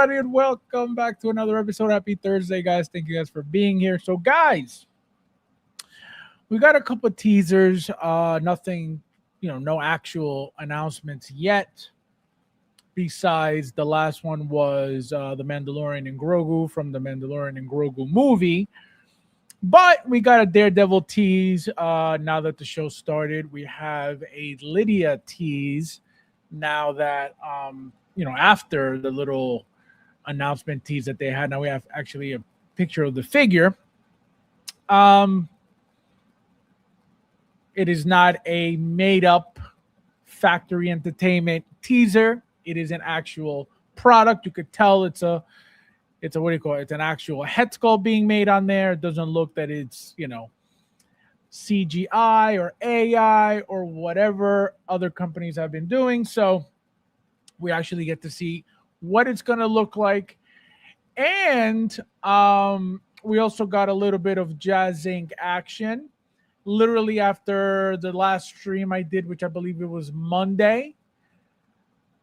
everybody, and welcome back to another episode. Happy Thursday, guys. Thank you guys for being here. So, guys, we got a couple of teasers. Nothing, no actual announcements yet. Besides, the last one was the Mandalorian and Grogu from the Mandalorian and Grogu movie. But we got a Daredevil tease now that the show started. We have a Lydia tease now that, after the little announcement tease that they had. Now we have actually a picture of the figure. It is not a made-up factory entertainment teaser. It is an actual product. You could tell it's a what do you call it? It's an actual head sculpt being made on there. It doesn't look that it's, CGI or AI or whatever other companies have been doing. So we actually get to see what it's going to look like. And we also got a little bit of Jazz Inc. action. Literally after the last stream I did, which I believe it was Monday,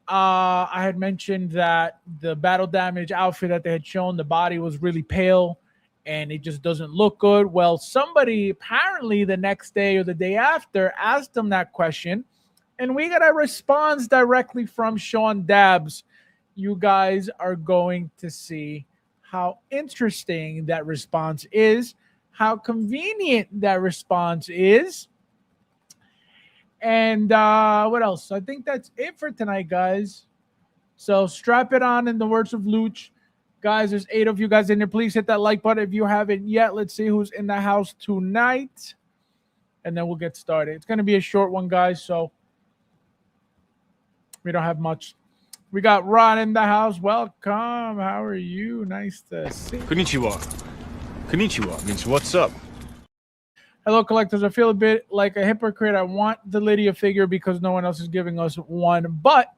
I had mentioned that the battle damage outfit that they had shown, the body was really pale and it just doesn't look good. Well, somebody apparently the next day or the day after asked them that question, and we got a response directly from Sean Dabbs. You guys are going to see how interesting that response is, how convenient that response is. And what else? I think that's it for tonight, guys. So strap it on in the words of Luch. Guys, there's 8 of you guys in there. Please hit that like button if you haven't yet. Let's see who's in the house tonight. And then we'll get started. It's going to be a short one, guys, so we don't have much. We got Ron in the house. Welcome. How are you? Nice to see you. Konnichiwa. Konnichiwa means what's up. Hello, collectors. I feel a bit like a hypocrite. I want the Lydia figure because no one else is giving us one. But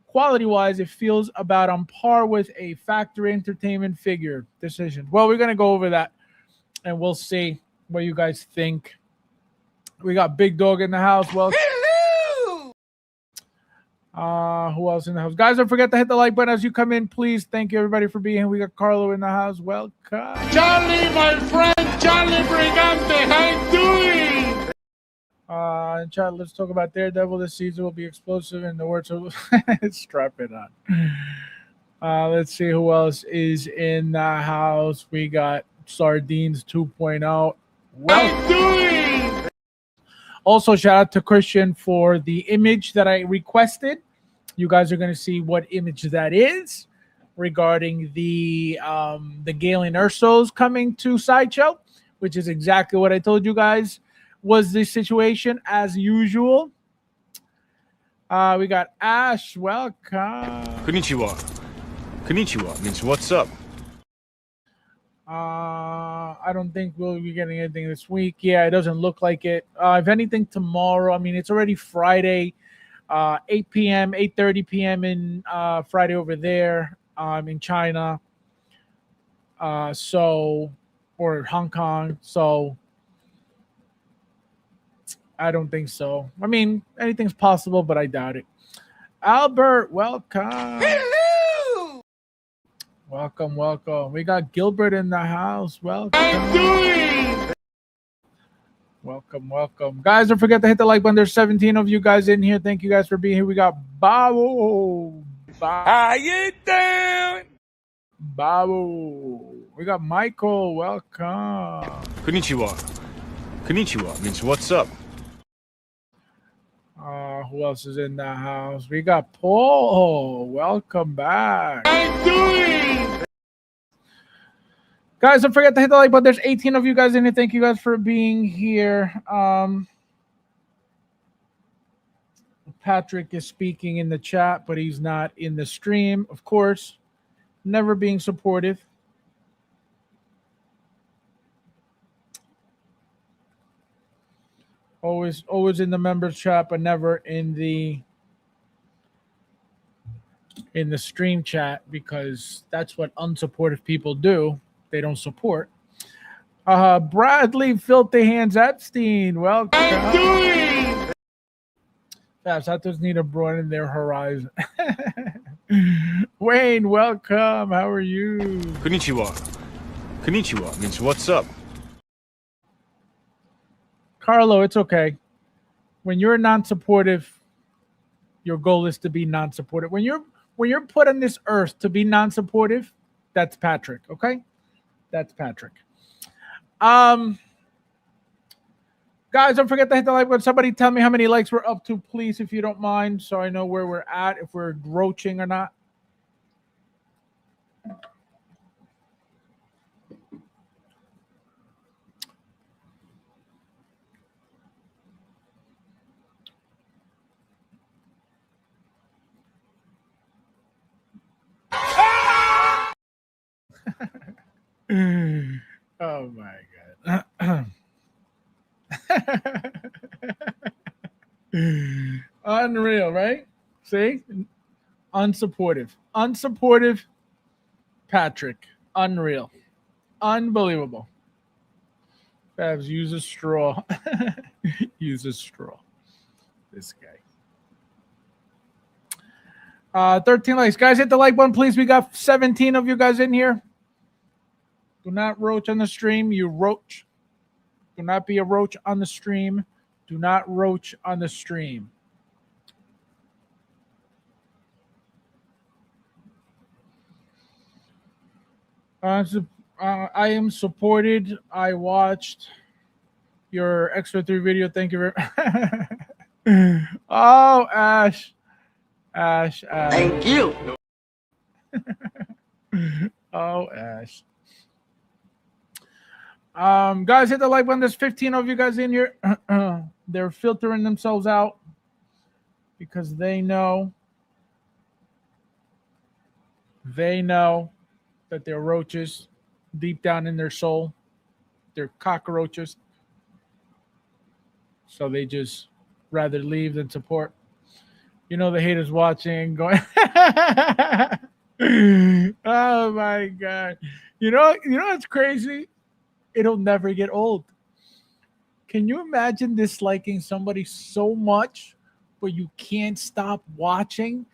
quality-wise, it feels about on par with a factory entertainment figure decision. Well, we're going to go over that, and we'll see what you guys think. We got Big Dog in the house. Well, hello! Who else in the house? Guys, don't forget to hit the like button as you come in, please. Thank you, everybody, for being here. We got Carlo in the house. Welcome. Charlie, my friend, Charlie Brigante, how you doing? In chat, let's talk about Daredevil. This season will be explosive in the words of strap it on. Let's see who else is in the house. We got Sardines 2.0. Well, also, shout out to Christian for the image that I requested. You guys are going to see what image that is regarding the Galen Ersos coming to Sideshow, which is exactly what I told you guys was the situation as usual. We got Ash. Welcome. Konnichiwa. Konnichiwa means what's up. I don't think we'll be getting anything this week. Yeah, it doesn't look like it. If anything, tomorrow. I mean, it's already Friday, 8 p.m., 8:30 p.m. in Friday over there in China. Or Hong Kong. So I don't think so. I mean, anything's possible, but I doubt it. Albert, welcome. hello. Welcome. We got Gilbert in the house. Welcome. How you doing? Welcome. Guys, don't forget to hit the like button. There's 17 of you guys in here. Thank you guys for being here. We got Babu. How you doing? Babu. We got Michael. Welcome. Konnichiwa. Konnichiwa means what's up. Who else is in the house? We got Paul. Welcome back. How you doing? Guys, don't forget to hit the like button. There's 18 of you guys in here. Thank you guys for being here. Patrick is speaking in the chat, but he's not in the stream, of course. Never being supportive. Always in the members chat, but never in the stream chat, because that's what unsupportive people do. They don't support. Bradley Filthy Hands Epstein, welcome. How you doing? Fabs, I just need to broaden their horizon. Wayne, welcome. How are you? Konnichiwa. Konnichiwa means what's up? Carlo, it's okay. When you're non-supportive, your goal is to be non-supportive. When you're put on this earth to be non-supportive, that's Patrick, okay? That's Patrick. Guys, don't forget to hit the like button. Somebody tell me how many likes we're up to, please, if you don't mind, so I know where we're at, if we're roaching or not. Oh my god. Unreal, right? See? Unsupportive Patrick. Unreal. Unbelievable. Fabs, use a straw. Use a straw. This guy. 13 likes. Guys, hit the like button, please. We got 17 of you guys in here. Do not roach on the stream. You roach. Do not be a roach on the stream. Do not roach on the stream. I am supported. I watched your extra 3 video. Thank you very much. Oh, Ash. Thank you. Oh, Ash. Guys, hit the like button. There's 15 of you guys in here. They're filtering themselves out because they know that they're roaches deep down in their soul. They're cockroaches. So they just rather leave than support. You know the haters watching going, oh my God. You know what's crazy? It'll never get old. Can you imagine disliking somebody so much, but you can't stop watching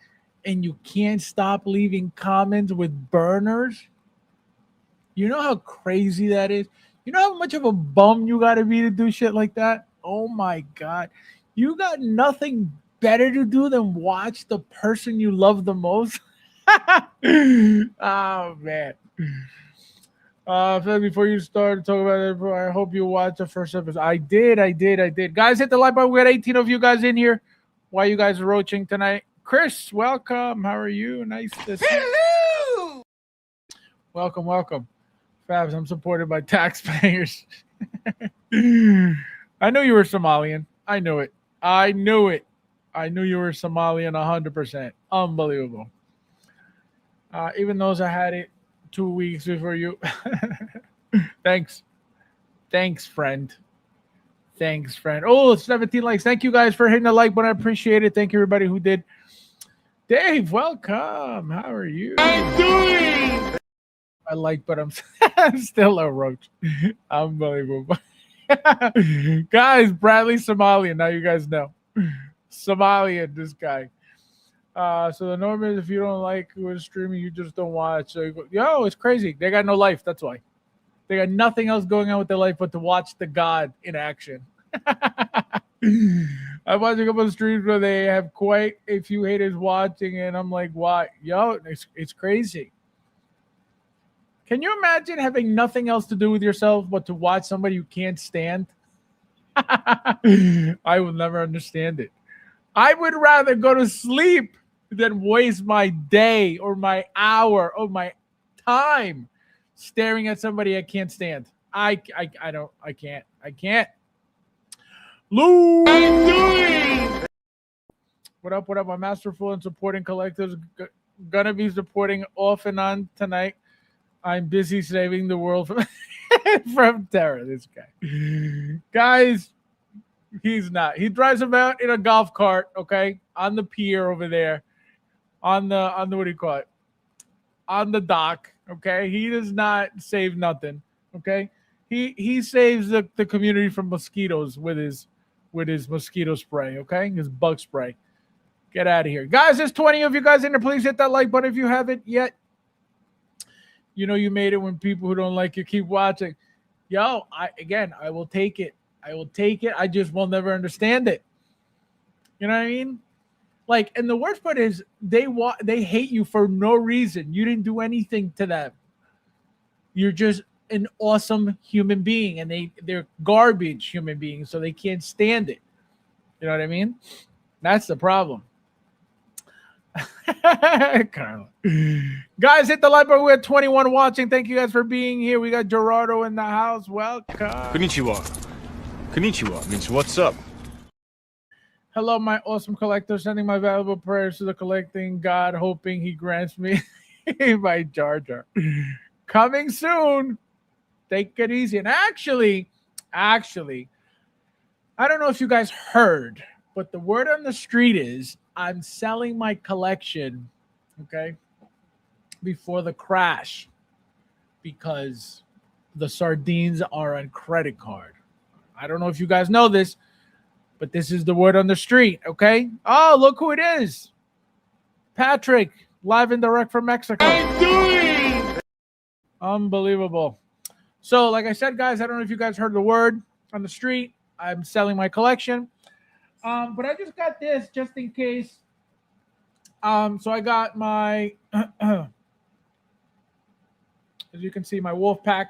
and you can't stop leaving comments with burners? You know how crazy that is? You know how much of a bum you got to be to do shit like that? Oh my God. You got nothing better to do than watch the person you love the most? Oh, man. Before you start talking about it, I hope you watched the first episode. I did. Guys, hit the like button. We got 18 of you guys in here. Why you guys are roaching tonight? Chris, welcome. How are you? Nice to see you. Hello. Welcome. Fabs, I'm supported by taxpayers. I knew you were Somalian. I knew it. I knew you were Somalian 100%. Unbelievable. Even though I had it 2 weeks before you. Thanks, friend. Oh, 17 likes. Thank you guys for hitting the like button. I appreciate it. Thank you, everybody who did. Dave, welcome. How are you? I'm doing. I like, but I'm still a roach. Unbelievable. Guys, Bradley's Somalian. Now you guys know. Somalian, this guy. So the norm is if you don't like who's streaming, you just don't watch. So you go, yo, it's crazy. They got no life. That's why. They got nothing else going on with their life but to watch the God in action. I watch a couple of streams where they have quite a few haters watching, and I'm like, why? Yo, it's crazy. Can you imagine having nothing else to do with yourself but to watch somebody you can't stand? I will never understand it. I would rather go to sleep than waste my day or my hour or my time staring at somebody I can't stand. I can't. Lou! I'm doing. What up? I'm masterful in supporting collectives. Gonna be supporting off and on tonight. I'm busy saving the world from terror. This guy. Guys, he's not. He drives about in a golf cart, okay, on the pier over there, on the what do you call it? On the dock, okay. He does not save nothing, okay. He saves the community from mosquitoes with his mosquito spray, okay, his bug spray. Get out of here. Guys, there's 20 of you guys in there. Please hit that like button if you haven't yet. You know you made it when people who don't like you keep watching. Yo, I will take it. I will take it. I just will never understand it. You know what I mean? Like, and the worst part is they hate you for no reason. You didn't do anything to them. You're just an awesome human being, and they're garbage human beings, so they can't stand it. You know what I mean? That's the problem. Carla. Guys, hit the like button. We're at 21 watching. Thank you guys for being here. We got Gerardo in the house. Welcome. Konnichiwa. Konnichiwa means what's up. Hello, my awesome collector. Sending my valuable prayers to the collecting God, hoping he grants me my Jar Jar. Coming soon. Take it easy. And actually, I don't know if you guys heard, but the word on the street is I'm selling my collection, okay, before the crash because the sardines are on credit card. I don't know if you guys know this, but this is the word on the street, okay? Oh, look who it is. Patrick, live and direct from Mexico. I'm doing. Unbelievable. So, like I said, guys, I don't know if you guys heard the word on the street. I'm selling my collection. But I just got this just in case. So I got my, as you can see, my Wolfpack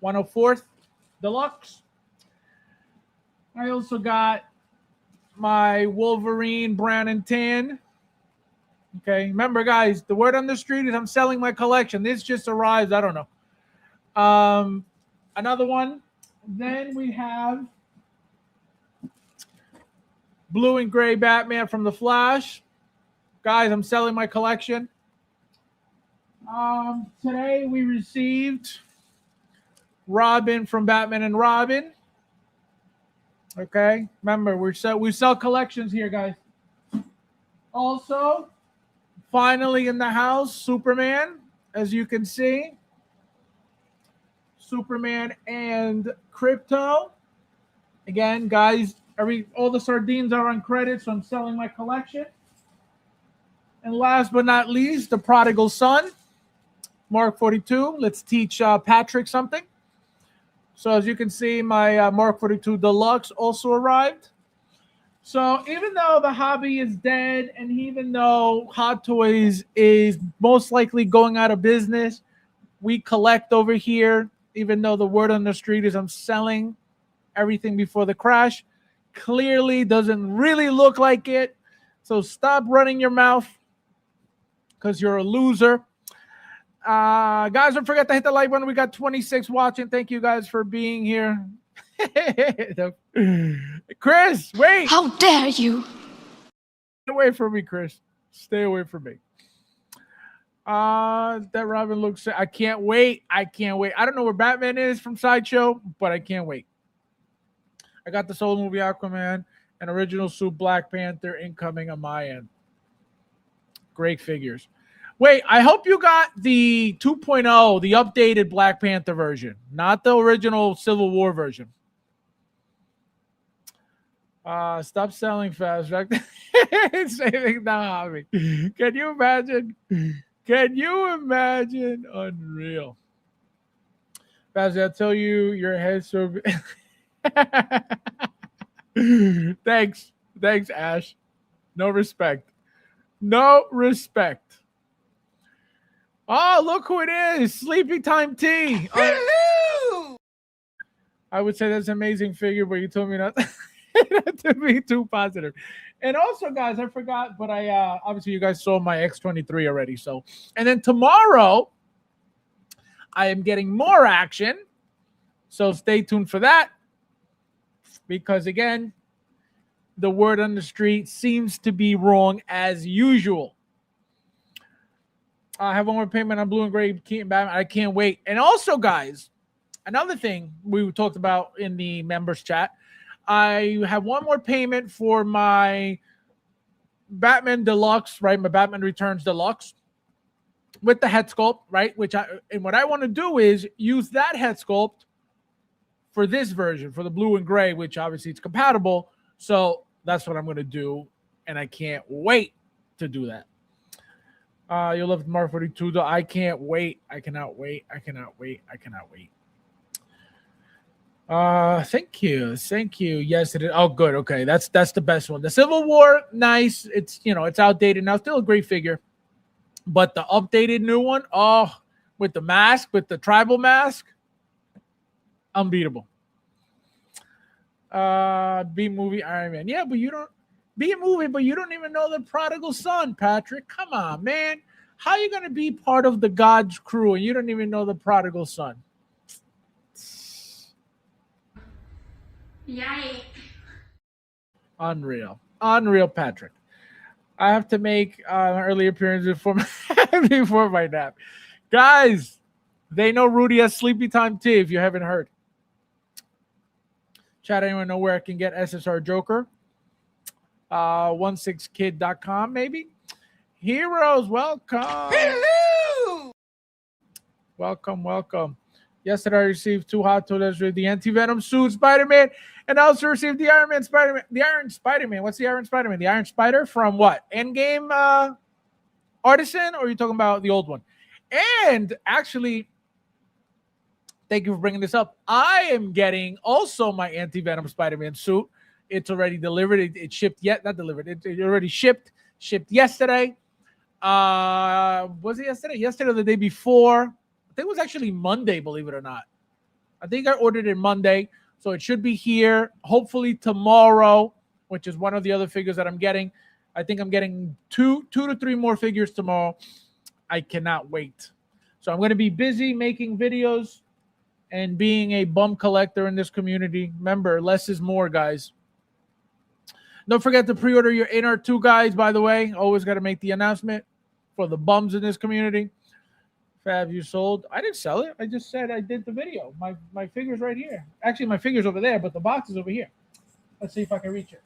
104th Deluxe. I also got my Wolverine brown and tan. Okay, remember, guys, the word on the street is I'm selling my collection. This just arrived. I don't know. Another one. Then we have blue and gray Batman from The Flash. Guys, I'm selling my collection. Today we received Robin from Batman and Robin. Okay, remember we sell collections here, guys. Also, finally in the house, Superman, as you can see. Superman and Crypto. Again, guys, all the sardines are on credit, so I'm selling my collection. And last but not least, the Prodigal Son, Mark 42. Let's teach Patrick something. So as you can see, my Mark 42 Deluxe also arrived. So even though the hobby is dead, and even though Hot Toys is most likely going out of business, we collect over here. Even though the word on the street is I'm selling everything before the crash, clearly doesn't really look like it. So stop running your mouth because you're a loser. Guys, don't forget to hit the like button. We got 26 watching. Thank you guys for being here. Chris, wait. How dare you? Stay away from me, Chris. Stay away from me. That Robin looks. I can't wait. I don't know where Batman is from Sideshow, but I can't wait. I got the solo movie Aquaman and original suit Black Panther incoming on my end. Great figures. Wait, I hope you got the 2.0, the updated Black Panther version, not the original Civil War version. Stop selling fast. Saving the hobby. Can you imagine? Can you imagine? Unreal. Faz, I'll tell you, your head's so Thanks, Ash. No respect. Oh, look who it is. Sleepy Time Tea. Hello! I would say that's an amazing figure, but you told me not to be too positive. And also, guys, I forgot, but I obviously you guys saw my X23 already. So, and then tomorrow, I am getting more action. So stay tuned for that. Because again, the word on the street seems to be wrong as usual. I have one more payment on blue and gray Keaton Batman. I can't wait. And also, guys, another thing we talked about in the members chat, I have one more payment for my Batman Deluxe, right? My Batman Returns Deluxe with the head sculpt, right? And what I want to do is use that head sculpt for this version, for the blue and gray, which obviously it's compatible. So that's what I'm going to do and I can't wait to do that. You'll love Mark 42 though. I can't wait. I cannot wait. I cannot wait. I cannot wait. Thank you. Yes, it is. Oh, good. Okay, that's the best one. The Civil War, nice. It's it's outdated now. Still a great figure, but the updated new one, with the mask, with the tribal mask, unbeatable. B movie Iron Man. Yeah, but you don't be a movie, but you don't even know the prodigal son, Patrick. Come on, man. How are you gonna be part of the God's crew and you don't even know the prodigal son? Yikes. Unreal, Patrick. I have to make an early appearance before my nap, guys. They know Rudy has sleepy time tea. If you haven't heard, chat. Anyone know where I can get SSR Joker? 16kid.com maybe. Heroes, welcome. Hello. Welcome. Yesterday I received 2 hot toys with the anti-venom suit Spider-Man, and I also received the Iron Spider-Man. What's the Iron Spider-Man? The Iron Spider from what? Endgame Artisan, or are you talking about the old one? And actually, thank you for bringing this up. I am getting also my anti-venom Spider-Man suit. It's already delivered. It shipped yet, not delivered. It already shipped yesterday. Was it yesterday? Yesterday or the day before? I think it was actually Monday, believe it or not. I think I ordered it Monday, so it should be here hopefully tomorrow, which is one of the other figures that I'm getting. I think I'm getting two to three more figures tomorrow. I cannot wait. So I'm going to be busy making videos and being a bum collector in this community. Remember, less is more, guys. Don't forget to pre-order your NR2, guys, by the way. Always got to make the announcement for the bums in this community. Fab, you sold? I didn't sell it. I just said I did the video. My figure's right here. Actually, my figure's over there, but the box is over here. Let's see if I can reach it.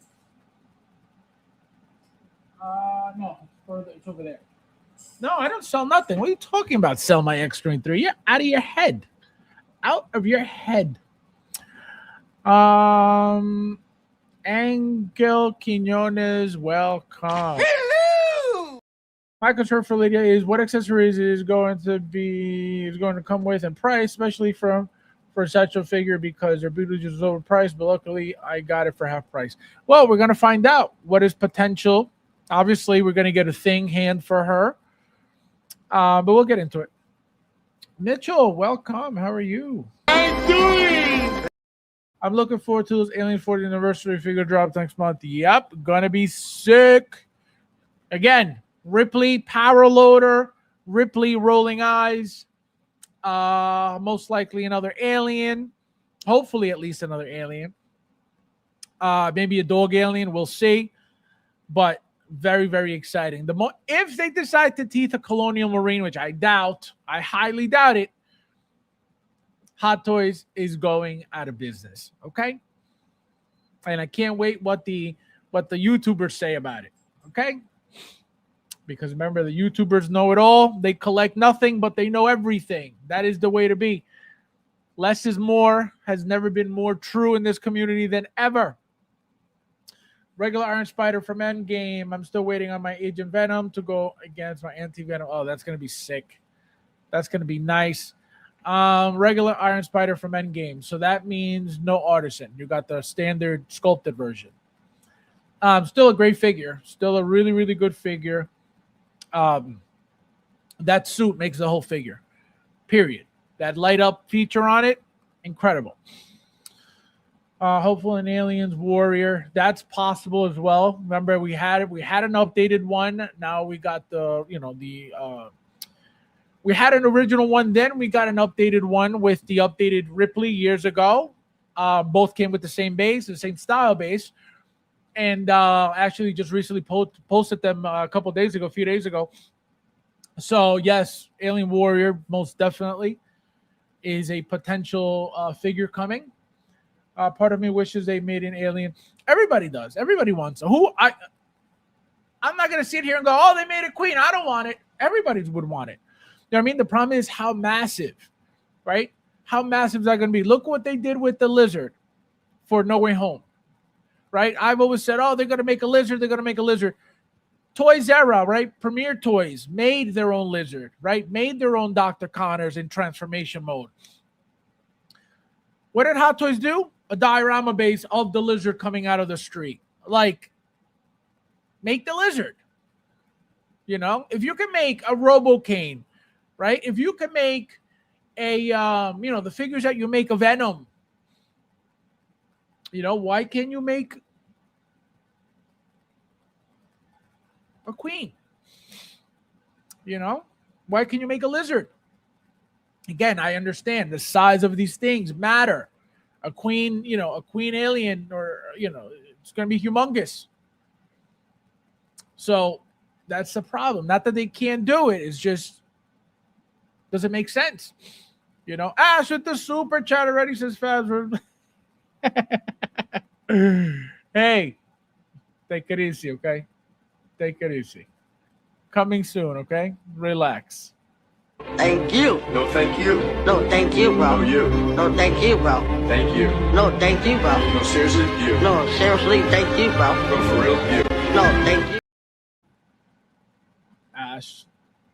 No, it's over there. No, I don't sell nothing. What are you talking about? Sell my X-23? You're out of your head. Out of your head. Angel Quinones, welcome. Hello. My concern for Lydia is what accessories is going to come with and price, especially for such a figure, because their beauty is overpriced, but luckily I got it for half price. Well, we're going to find out what is potential. Obviously, we're going to get a thing hand for her, but we'll get into it. Mitchell, welcome. How are you? I'm doing. I'm looking forward to those Alien 40th anniversary figure drops next month. Yep, gonna be sick. Again, Ripley power loader, Ripley rolling eyes, most likely another alien, hopefully at least another alien, maybe a dog alien, we'll see, but very, very exciting. If they decide to teeth a Colonial Marine, which I doubt, I highly doubt it, Hot Toys is going out of business, okay? And I can't wait what the YouTubers say about it, okay? Because remember, the YouTubers know it all. They collect nothing, but they know everything. That is the way to be. Less is more has never been more true in this community than ever. Regular Iron Spider from Endgame. I'm still waiting on my Agent Venom to go against my Anti-Venom. Oh, that's going to be sick. That's going to be nice. Regular Iron Spider from Endgame. So that means no artisan. You got the standard sculpted version. Still a great figure. Still a really, really good figure. That suit makes the whole figure. Period. That light up feature on it, incredible. Hopeful in Aliens Warrior. That's possible as well. Remember, we had an updated one. Now we got we had an original one, then we got an updated one with the updated Ripley years ago. Both came with the same base, the same style base. And actually just recently posted them a few days ago. So, yes, Alien Warrior most definitely is a potential figure coming. Part of me wishes they made an alien. Everybody does. Everybody wants it. I'm not going to sit here and go, oh, they made a queen. I don't want it. Everybody would want it. You know what I mean? The problem is how massive, right? How massive is that going to be? Look what they did with the Lizard for No Way Home. right? I've always said, oh, they're going to make a lizard. They're going to make a lizard. Toys era, right? Premier Toys made their own lizard, right? Made their own Dr. Connors in transformation mode. What did Hot Toys do? A diorama base of the lizard coming out of the street. Like, make the lizard. You know, if you can make a Robo-Cane, right? If you can make a, the figures that you make of Venom, why can't you make a Queen? Why can you make a lizard? Again, I understand the size of these things matter. A queen, a queen alien, or, it's going to be humongous. So that's the problem. Not that they can't do it. It's just, does it make sense? Ash with the super chat already says Fabs. Hey, take it easy, okay? Take it easy. Coming soon, okay? Relax. Thank you. No, thank you. No, thank you, bro. No, you. No, thank you, bro. Thank you. No, thank you, bro. No, seriously, you. No, seriously, thank you, bro. No, for real, you. No, thank you.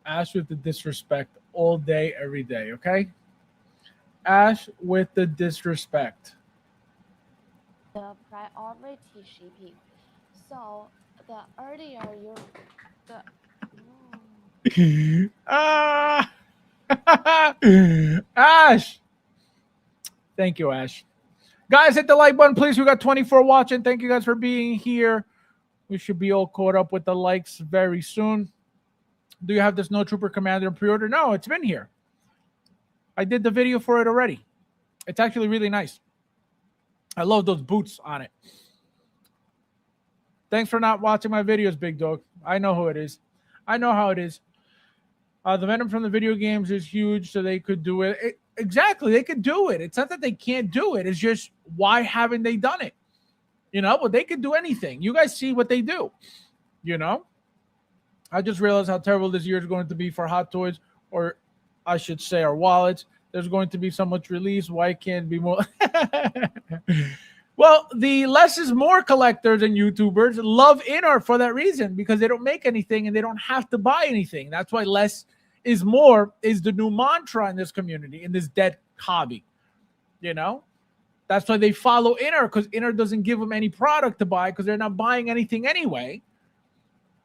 Ash with the disrespect all day, every day, okay? Ash with the disrespect. The priority shipping. So the earlier Ash. Thank you, Ash. Guys, hit the like button, please. We got 24 watching. Thank you guys for being here. We should be all caught up with the likes very soon. Do you have the Snow Trooper Commander in pre-order? No, it's been here. I did the video for it already. It's actually really nice. I love those boots on it. Thanks for not watching my videos, Big Dog. I know who it is. I know how it is. The Venom from the video games is huge, so they could do it. Exactly, they could do it. It's not that they can't do it. It's just, why haven't they done it? Well, they could do anything. You guys see what they do. I just realized how terrible this year is going to be for Hot Toys, or I should say our wallets. There's going to be so much release. Why can't it be more? Well, the less is more collectors and YouTubers love in-art for that reason, because they don't make anything and they don't have to buy anything. That's why less is more is the new mantra in this community, in this dead hobby. That's why they follow in-art, because in-art doesn't give them any product to buy because they're not buying anything anyway.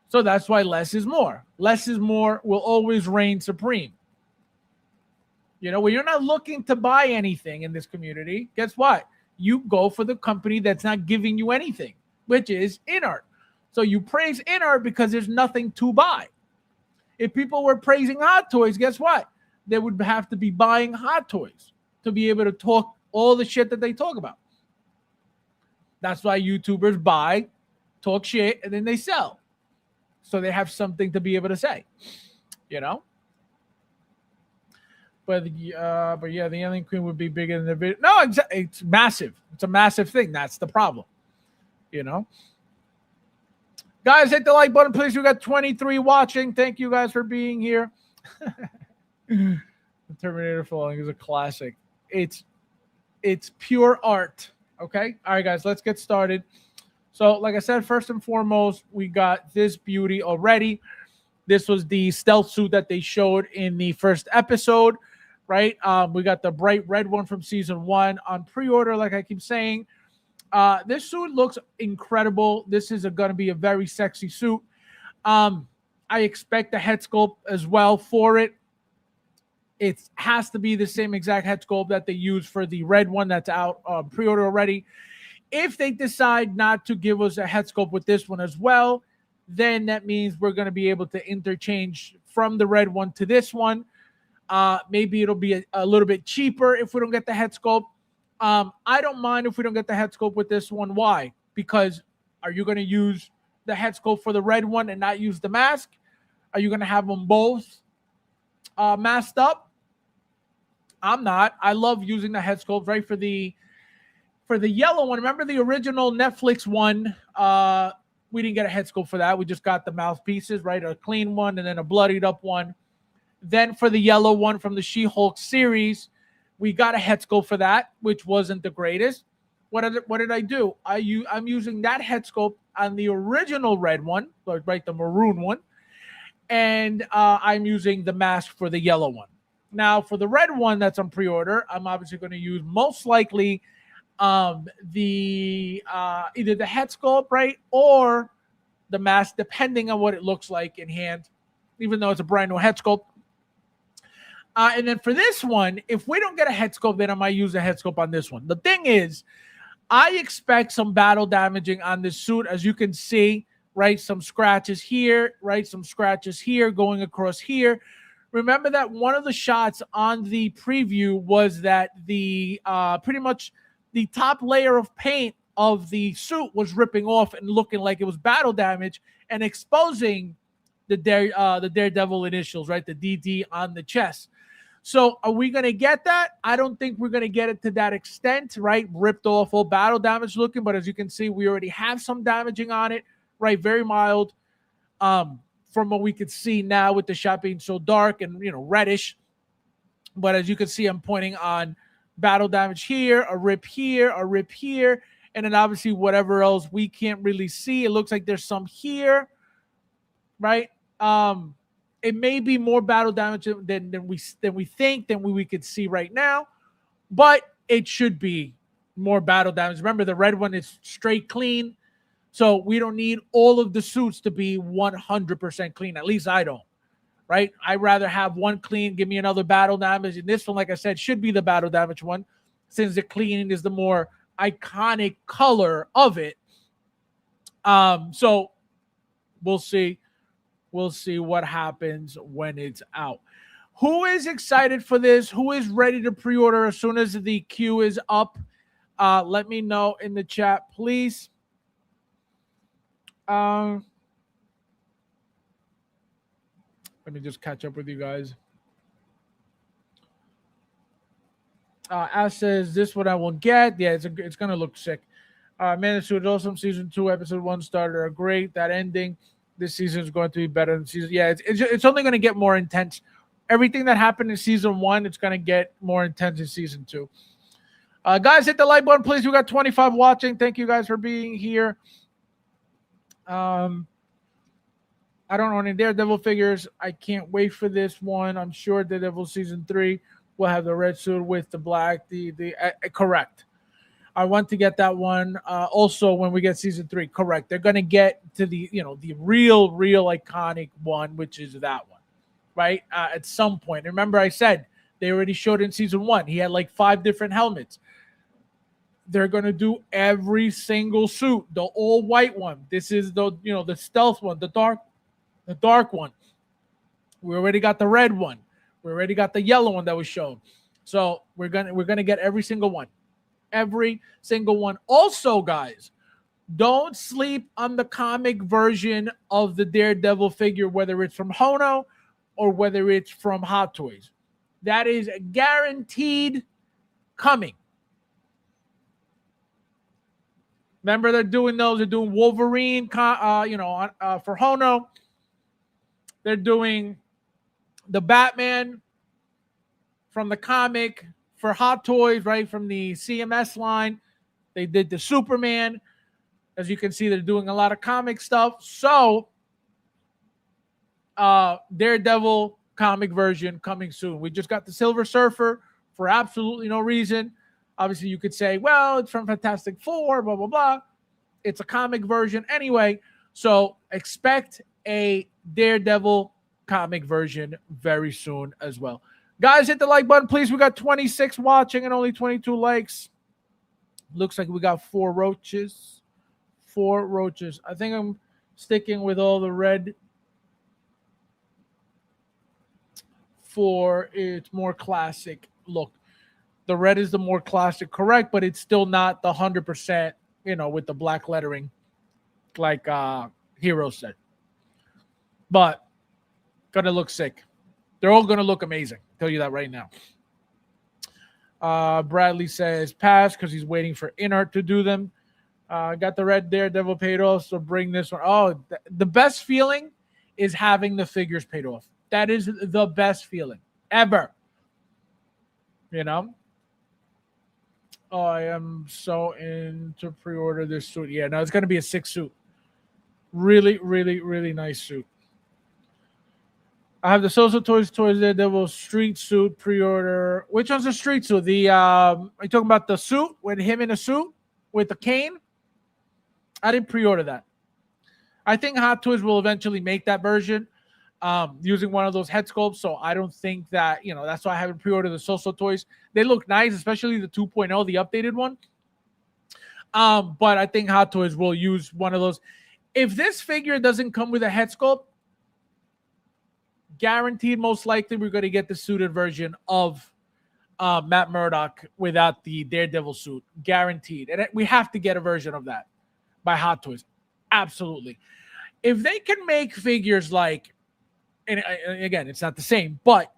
So that's why less is more. Less is more will always reign supreme. When you're not looking to buy anything in this community, guess what? You go for the company that's not giving you anything, which is in-art. So you praise in-art because there's nothing to buy. If people were praising Hot Toys, guess what? They would have to be buying Hot Toys to be able to talk all the shit that they talk about. That's why YouTubers buy, talk shit, and then they sell. So they have something to be able to say, But yeah, the Alien Queen would be bigger than the video. No, it's massive. It's a massive thing. That's the problem. Guys, hit the like button, please. We got 23 watching. Thank you guys for being here. The Terminator Falling is a classic. It's pure art. Okay. All right, guys, let's get started. So, like I said, first and foremost, we got this beauty already. This was the stealth suit that they showed in the first episode, right? We got the bright red one from season 1 on pre-order, like I keep saying. This suit looks incredible. This is going to be a very sexy suit. I expect the head sculpt as well for it. It has to be the same exact head sculpt that they use for the red one that's out pre-order already. If they decide not to give us a head sculpt with this one as well, then that means we're going to be able to interchange from the red one to this one. Maybe it'll be a little bit cheaper if we don't get the head sculpt. I don't mind if we don't get the head sculpt with this one. Why? Because are you going to use the head sculpt for the red one and not use the mask? Are you going to have them both masked up? I'm not. I love using the head sculpt, right? For the yellow one, remember the original Netflix one? We didn't get a head sculpt for that. We just got the mouthpieces, right? A clean one and then a bloodied up one. Then for the yellow one from the She-Hulk series, we got a head sculpt for that, which wasn't the greatest. what did I do? I'm using that head sculpt on the original red one, right, the maroon one, and I'm using the mask for the yellow one. Now, for the red one that's on pre-order, I'm obviously going to use most likely the either the head sculpt, right, or the mask, depending on what it looks like in hand, even though it's a brand new head sculpt. And then for this one, if we don't get a head sculpt, then I might use a head sculpt on this one. The thing is, I expect some battle damaging on this suit, as you can see, right? Some scratches here, right? Some scratches here going across here. Remember that one of the shots on the preview was that the pretty much the top layer of paint of the suit was ripping off and looking like it was battle damage and exposing the Daredevil initials, right? The DD on the chest. So are we going to get that? I don't think we're going to get it to that extent, right? Ripped off, all battle damage looking. But as you can see, we already have some damaging on it, right? Very mild from what we could see now with the shot being so dark and, reddish. But as you can see, I'm pointing on battle damage here, a rip here, a rip here. And then obviously whatever else we can't really see. It looks like there's some here, right? It may be more battle damage than we think, than we could see right now, but it should be more battle damage. Remember, the red one is straight clean, so we don't need all of the suits to be 100% clean. At least I don't, right? I'd rather have one clean, give me another battle damage. And this one, like I said, should be the battle damage one, since the clean is the more iconic color of it. So we'll see. We'll see what happens when it's out. Who is excited for this? Who is ready to pre-order as soon as the queue is up? Let me know in the chat, please. Let me just catch up with you guys. As says, this one I will get. Yeah, it's going to look sick. Man, the Suit is awesome. Season 2, episode 1 started are great. That ending. This season is going to be better than season. Yeah, it's only going to get more intense. Everything that happened in season 1, it's going to get more intense in season 2. Guys, hit the like button, please. We got 25 watching. Thank you guys for being here. I don't own any Daredevil figures. I can't wait for this one. I'm sure Daredevil season 3 will have the red suit with the black. Correct. I want to get that one. Also, when we get season 3, correct. They're going to get to the real iconic one, which is that one, right? At some point. Remember, I said they already showed in season 1. He had like 5 different helmets. They're going to do every single suit, the all white one. This is the stealth one, the dark one. We already got the red one. We already got the yellow one that was shown. So we're gonna get every single one. Every single one. Also, guys, don't sleep on the comic version of the Daredevil figure, whether it's from Hono or whether it's from Hot Toys. That is guaranteed coming. Remember, they're doing those. They're doing Wolverine, for Hono. They're doing the Batman from the comic for Hot Toys, right, from the CMS line. They did the Superman. As you can see, they're doing a lot of comic stuff. So, Daredevil comic version coming soon. We just got the Silver Surfer for absolutely no reason. Obviously, you could say, well, it's from Fantastic Four, blah, blah, blah. It's a comic version anyway. So, expect a Daredevil comic version very soon as well. Guys, hit the like button, please. We got 26 watching and only 22 likes. Looks like we got 4 roaches. 4 roaches. I think I'm sticking with all the red for its more classic look. The red is the more classic, correct, but it's still not the 100%, with the black lettering like Hero said. But gonna look sick. They're all gonna look amazing. I'll tell you that right now. Bradley says pass because he's waiting for Inart to do them. Got the red Daredevil paid off, so bring this one. Oh, the best feeling is having the figures paid off. That is the best feeling ever. Oh, I am so in to pre-order this suit. Yeah, no, it's gonna be a 6 suit. Really, really, really nice suit. I have the Social Toys Daredevil street suit pre-order. Which one's the street suit? The are you talking about the suit with him in a suit with the cane? I didn't pre-order that. I think Hot Toys will eventually make that version using one of those head sculpts. So I don't think that, that's why I haven't pre-ordered the Social Toys. They look nice, especially the 2.0, the updated one. But I think Hot Toys will use one of those. If this figure doesn't come with a head sculpt, guaranteed most likely we're going to get the suited version of Matt Murdock without the Daredevil suit. Guaranteed. And we have to get a version of that by Hot Toys. Absolutely. If they can make figures like, and again, it's not the same, but,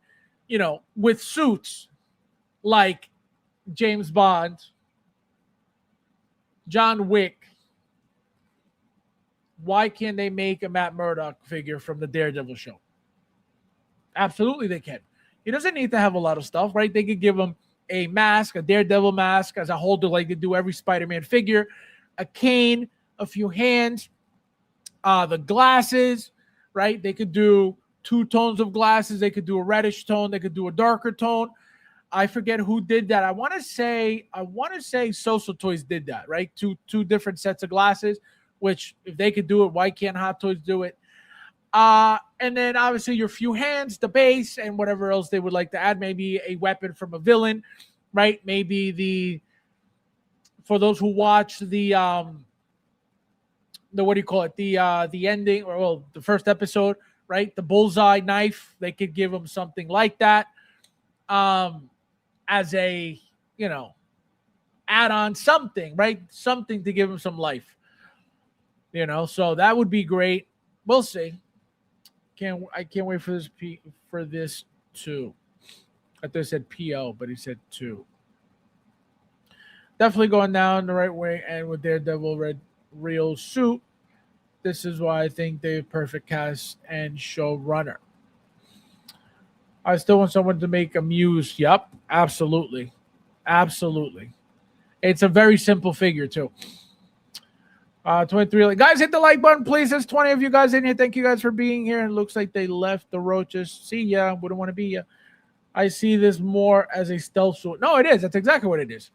with suits like James Bond, John Wick, why can't they make a Matt Murdock figure from the Daredevil show? Absolutely, they can. He doesn't need to have a lot of stuff, right? They could give him a mask, a Daredevil mask as a holder, like they do every Spider-Man figure, a cane, a few hands, the glasses, right? They could do 2 tones of glasses. They could do a reddish tone. They could do a darker tone. I forget who did that. I want to say Social Toys did that, right? Two different sets of glasses, which if they could do it, why can't Hot Toys do it? And then obviously your few hands, the base, and whatever else they would like to add. Maybe a weapon from a villain, right? Maybe for those who watch the what do you call it? The ending, or the first episode, right? The bullseye knife. They could give them something like that. As a, add on something, right? Something to give him some life. So that would be great. We'll see. I can't wait for this too. I thought it said PO, but he said 2. Definitely going down the right way, and with Daredevil red real suit, this is why I think they're perfect cast and showrunner. I still want someone to make a Muse. Yep, absolutely. It's a very simple figure too. 23. Guys, hit the like button, please. There's 20 of you guys in here. Thank you guys for being here. It looks like they left the roaches. See ya. Wouldn't want to be ya. I see this more as a stealth suit. No, it is. That's exactly what it is.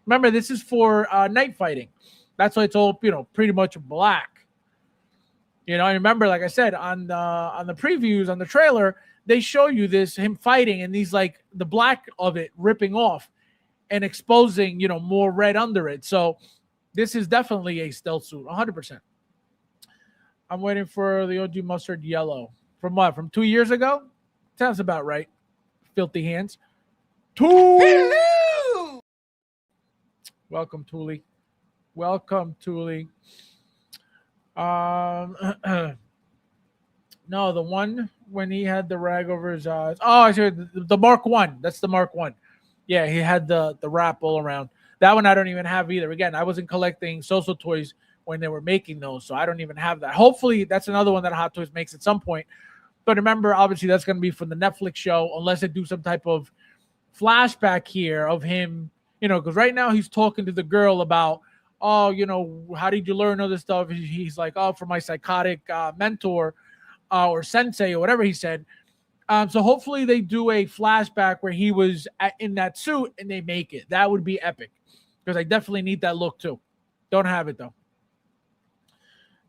Remember, this is for night fighting. That's why it's all, pretty much black. I remember, like I said, on the previews, on the trailer, they show you him fighting, and these, like, the black of it ripping off and exposing, more red under it. So this is definitely a stealth suit, 100%. I'm waiting for the OG mustard yellow. From what? From 2 years ago? Sounds about right. Filthy hands. Hello! Welcome, Thule. No, the one when he had the rag over his eyes. Oh, I see the Mark 1. That's the Mark 1. Yeah, he had the wrap all around. That one I don't even have either. Again, I wasn't collecting Social Toys when they were making those, so I don't even have that. Hopefully, that's another one that Hot Toys makes at some point. But remember, obviously, that's going to be from the Netflix show, unless they do some type of flashback here of him, because right now he's talking to the girl about, how did you learn all this stuff? He's like, from my psychotic mentor or sensei or whatever he said. So hopefully they do a flashback where he was in that suit and they make it. That would be epic, because I definitely need that look too. Don't have it though.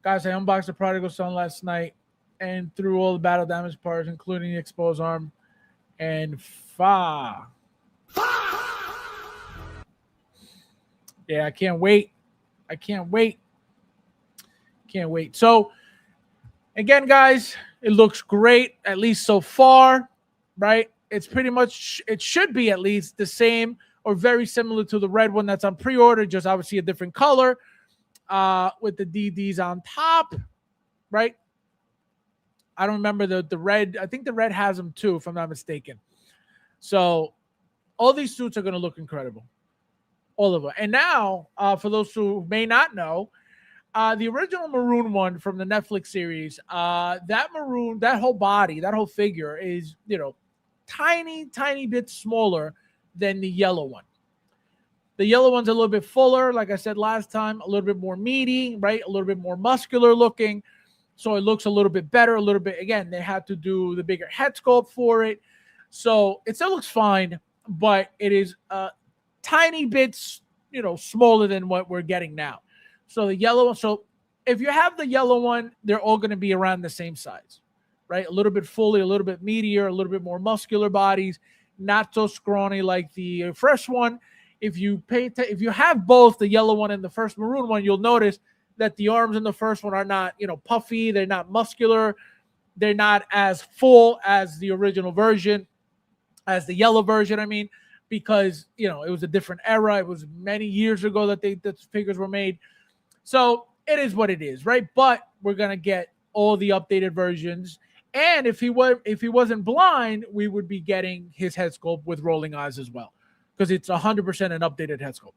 Guys, I unboxed the Prodigal Son last night and threw all the battle damage parts, including the exposed arm and fa. Yeah, I can't wait. So, again, guys, it looks great, at least so far, right? It's pretty much, it should be at least the same or very similar to the red one that's on pre-order, just obviously a different color with the DDs on top, right? I don't remember the red. I think the red has them too, if I'm not mistaken. So all these suits are going to look incredible. All of them. And now, for those who may not know, the original maroon one from the Netflix series, that maroon, that whole body, that whole figure is, tiny bit smaller than the yellow one. The yellow one's a little bit fuller, like I said last time, a little bit more meaty, right? A little bit more muscular looking. So it looks a little bit better, a little bit, again, they had to do the bigger head sculpt for it. So it still looks fine, but it is tiny bits, smaller than what we're getting now. So the yellow one, so if you have the yellow one, they're all going to be around the same size, right? A little bit fully, a little bit meatier, a little bit more muscular bodies, not so scrawny like the fresh one. If you have both the yellow one and the first maroon one, you'll notice that the arms in the first one are not, puffy. They're not muscular. They're not as full as the original version, as the yellow version. I mean, because, it was a different era. It was many years ago that the figures were made. So it is what it is, right? But we're going to get all the updated versions. And if he wasn't blind, we would be getting his head sculpt with rolling eyes as well, because it's 100% an updated head sculpt.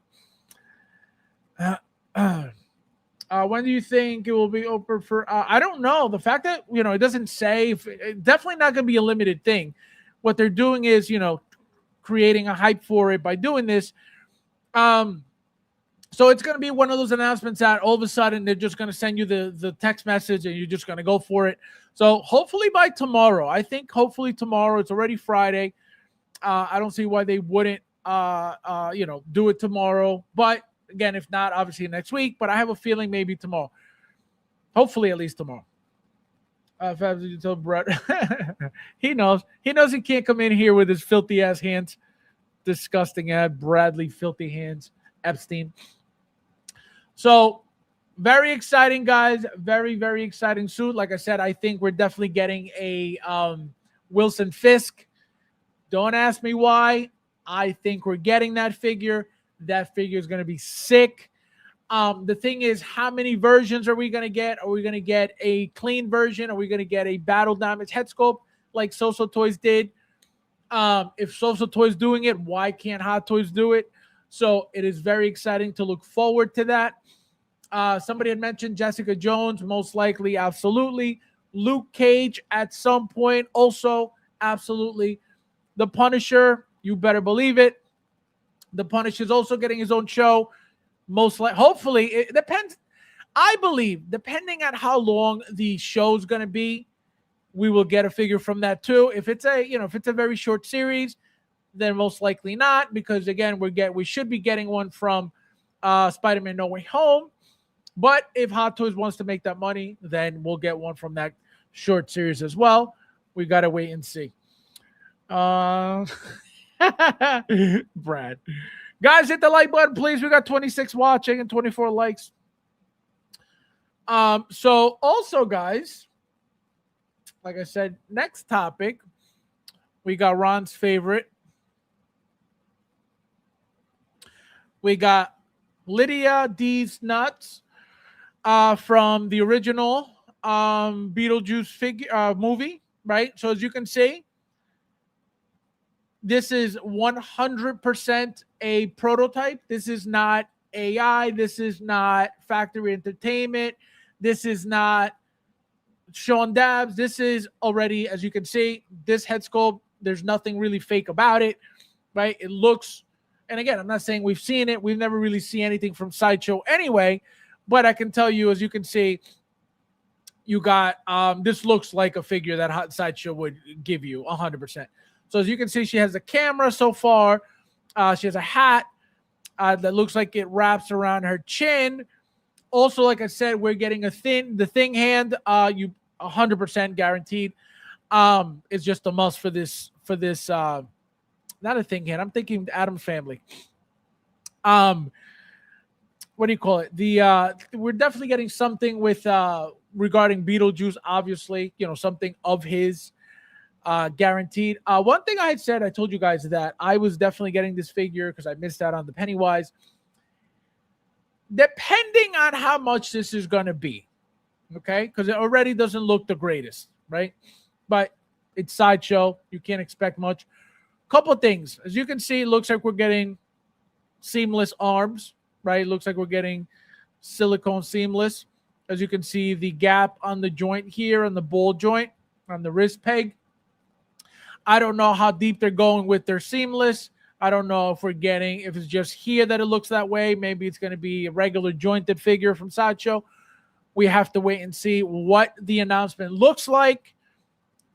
When do you think it will be open for? I don't know. The fact that, it doesn't say, definitely not going to be a limited thing. What they're doing is, creating a hype for it by doing this. So it's going to be one of those announcements that all of a sudden they're just going to send you the text message and you're just going to go for it. So hopefully by tomorrow, I think hopefully tomorrow, it's already Friday. I don't see why they wouldn't, do it tomorrow. But again, if not, obviously next week. But I have a feeling maybe tomorrow. Hopefully at least tomorrow. Fabs, you tell Brett. He knows. He knows he can't come in here with his filthy ass hands. Disgusting ad. Bradley, filthy hands. Epstein. So very exciting, guys. Very, very exciting suit. Like I said, I think we're definitely getting a Wilson Fisk. Don't ask me why. I think we're getting that figure. That figure is going to be sick. The thing is, how many versions are we going to get? Are we going to get a clean version? Are we going to get a battle damage head sculpt like So-So Toys did? If So-So Toys doing it, why can't Hot Toys do it? So it is very exciting to look forward to that. Somebody had mentioned Jessica Jones, most likely, absolutely. Luke Cage at some point, also, absolutely. The Punisher, you better believe it. The Punisher is also getting his own show. Most likely, hopefully, it depends. I believe, depending on how long the show's going to be, we will get a figure from that too. If it's a very short series, then most likely not, because again, we should be getting one from Spider-Man No Way Home. But if Hot Toys wants to make that money, then we'll get one from that short series as well. We got to wait and see. Brad. Guys, hit the like button, please. We got 26 watching and 24 likes. So also, guys, like I said, next topic, we got Ron's favorite. We got Lydia Deetz nuts from the original Beetlejuice movie, right? So as you can see, this is 100% a prototype. This is not AI. This is not factory entertainment. This is not Sean Dabbs. This is already, as you can see, this head sculpt, there's nothing really fake about it, right? It looks, and again, I'm not saying we've seen it. We've never really seen anything from Sideshow anyway, but I can tell you, as you can see, you got, this looks like a figure that Sideshow would give you 100%. So as you can see, she has a camera so far. She has a hat that looks like it wraps around her chin. Also, like I said, we're getting the thing hand. You 100% guaranteed. It's just a must for this. Not a thing hand. I'm thinking Addams Family. What do you call it? We're definitely getting something with regarding Beetlejuice. Obviously, something of his. Guaranteed. One thing I had said, I told you guys that I was definitely getting this figure because I missed out on the Pennywise. Depending on how much this is going to be, okay? Because it already doesn't look the greatest, right? But it's Sideshow. You can't expect much. Couple things. As you can see, it looks like we're getting seamless arms, right? It looks like we're getting silicone seamless. As you can see, the gap on the joint here, on the ball joint, on the wrist peg. I don't know how deep they're going with their seamless. I don't know if if it's just here that it looks that way. Maybe it's going to be a regular jointed figure from Sideshow. We have to wait and see what the announcement looks like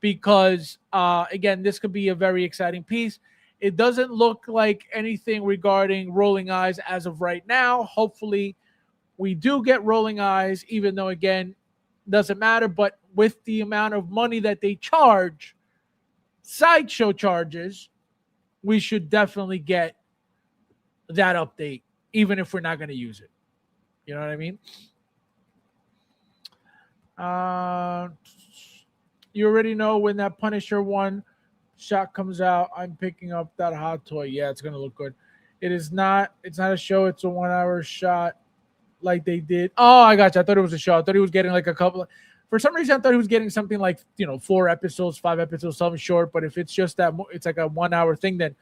because, again, this could be a very exciting piece. It doesn't look like anything regarding Rolling Eyes as of right now. Hopefully, we do get Rolling Eyes, even though, again, doesn't matter. But with the amount of money that they charge, Sideshow charges, we should definitely get that update, even if we're not going to use it. You know what I mean? You already know when that Punisher one shot comes out, I'm picking up that hot toy. Yeah, it's going to look good. It's not a show. It's a 1 hour shot like they did. Oh, I got you. I thought it was a show. I thought he was getting like a couple. For some reason, I thought he was getting something like, 4 episodes, 5 episodes, something short. But if it's just that, it's like a 1 hour thing, then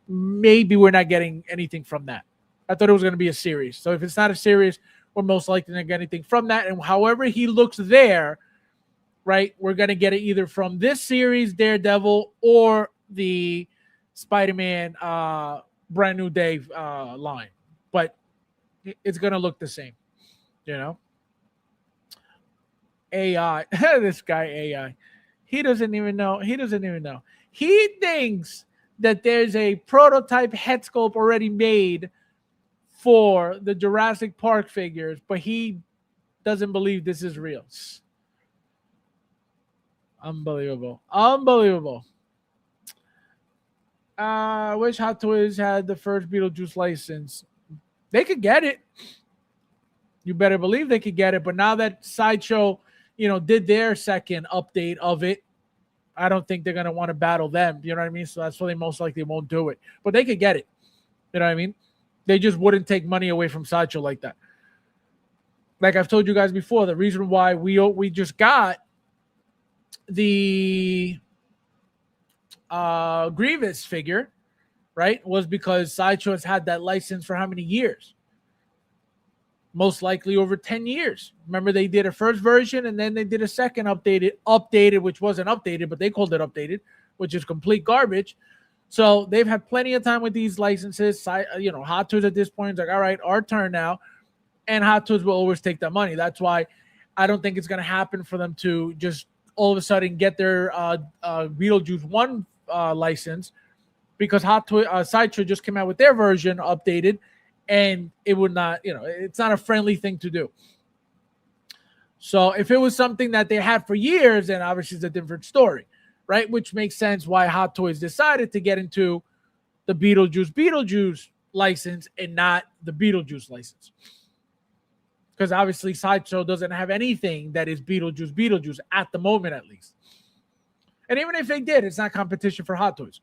maybe we're not getting anything from that. I thought it was going to be a series. So if it's not a series, we're most likely not get anything from that. And however he looks there, right, we're going to get it either from this series, Daredevil, or the Spider-Man Brand New Day line. But it's going to look the same, AI. This guy AI. He doesn't even know. He thinks that there's a prototype head sculpt already made for the Jurassic Park figures, but he doesn't believe this is real. Unbelievable. I wish Hot Toys had the first Beetlejuice license. They could get it. You better believe they could get it. But now that Sideshow, did their second update of it, I don't think they're going to want to battle them. You know what I mean? So that's why they most likely won't do it. But they could get it. You know what I mean? They just wouldn't take money away from Sideshow like that. Like I've told you guys before, the reason why we just got the Grievous figure, right, was because Sideshow has had that license for how many years? Most likely over 10 years. Remember, they did a first version and then they did a second updated, which wasn't updated, but they called it updated, which is complete garbage. So they've had plenty of time with these licenses. Hot Toys at this point is like, all right, our turn now. And Hot Toys will always take that money. That's why I don't think it's going to happen for them to just all of a sudden get their Beetlejuice 1 license, because Sideshow just came out with their version updated, and it would not, it's not a friendly thing to do. So if it was something that they had for years, then obviously it's a different story, right? Which makes sense why Hot Toys decided to get into the Beetlejuice license and not the Beetlejuice license. Because obviously Sideshow doesn't have anything that is Beetlejuice at the moment, at least. And even if they did, it's not competition for Hot Toys.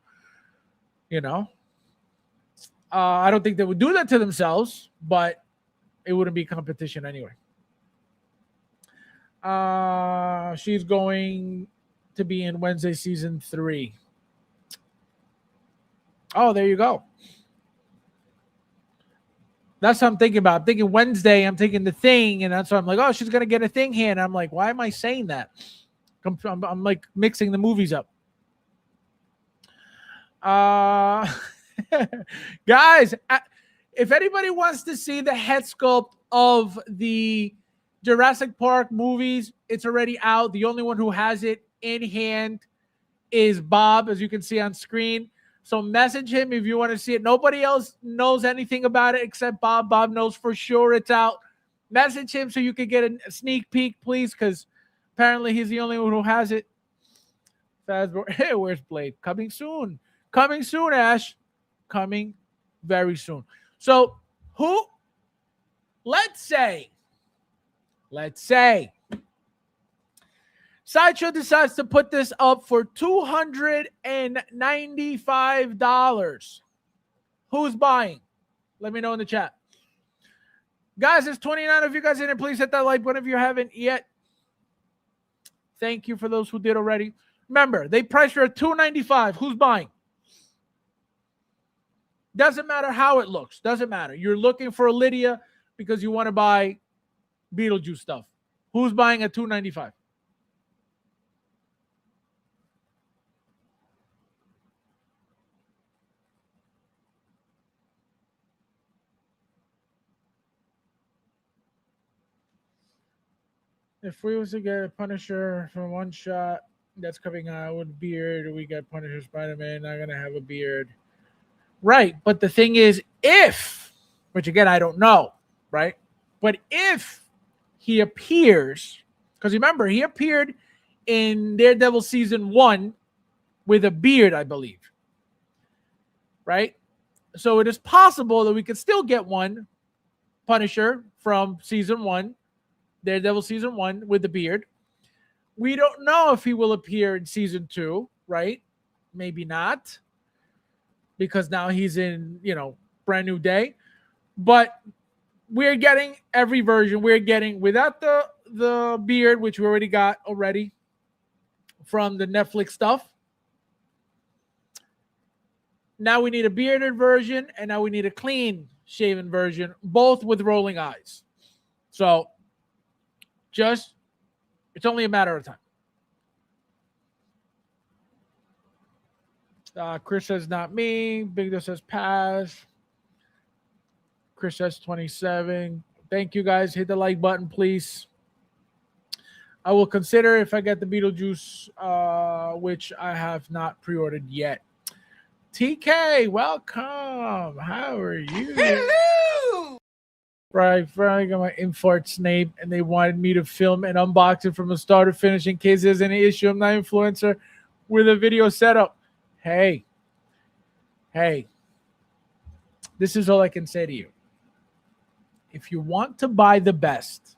I don't think they would do that to themselves, but it wouldn't be competition anyway. She's going to be in Wednesday season 3. Oh, there you go. That's what I'm thinking about. I'm thinking Wednesday, I'm thinking the Thing, and that's why I'm like, oh, she's going to get a Thing here. And I'm like, why am I saying that? I'm like mixing the movies up. Guys, if anybody wants to see the head sculpt of the Jurassic Park movies, it's already out. The only one who has it in hand is Bob, as you can see on screen. So message him if you want to see it. Nobody else knows anything about it except Bob. Bob knows for sure it's out. Message him so you can get a sneak peek, please, because apparently he's the only one who has it. Hey, where's Blade? Coming soon. Coming soon, Ash. Coming very soon. So let's say Sideshow decides to put this up for $295. Who's buying? Let me know in the chat. Guys, there's 29 of you guys in it. Please hit that like button if you haven't yet. Thank you for those who did already. Remember, they priced her at $295. Who's buying? Doesn't matter how it looks. Doesn't matter. You're looking for a Lydia because you want to buy Beetlejuice stuff. Who's buying at $295? If we was to get a Punisher from one shot that's coming out with beard, we get Punisher Spider-Man not gonna have a beard. Right, but the thing is, if, which again I don't know, right? But if he appears, because remember he appeared in Daredevil season 1 with a beard, I believe. Right? So it is possible that we could still get one Punisher from season 1, Daredevil season 1 with the beard. We don't know if he will appear in season 2, right? Maybe not, because now he's in, Brand New Day. But we're getting every version. We're getting without the beard, which we already got from the Netflix stuff. Now we need a bearded version, and now we need a clean shaven version, both with rolling eyes. So it's only a matter of time. Chris says not me. Big Doe says pass. Chris says 27. Thank you guys. Hit the like button, please. I will consider if I get the Beetlejuice, which I have not pre-ordered yet. TK, welcome. How are you? Hello. Friday got my infarts name, and they wanted me to film and unbox it from the start to finish in case there's any issue. I'm not an influencer with a video setup. Hey, this is all I can say to you. If you want to buy the best,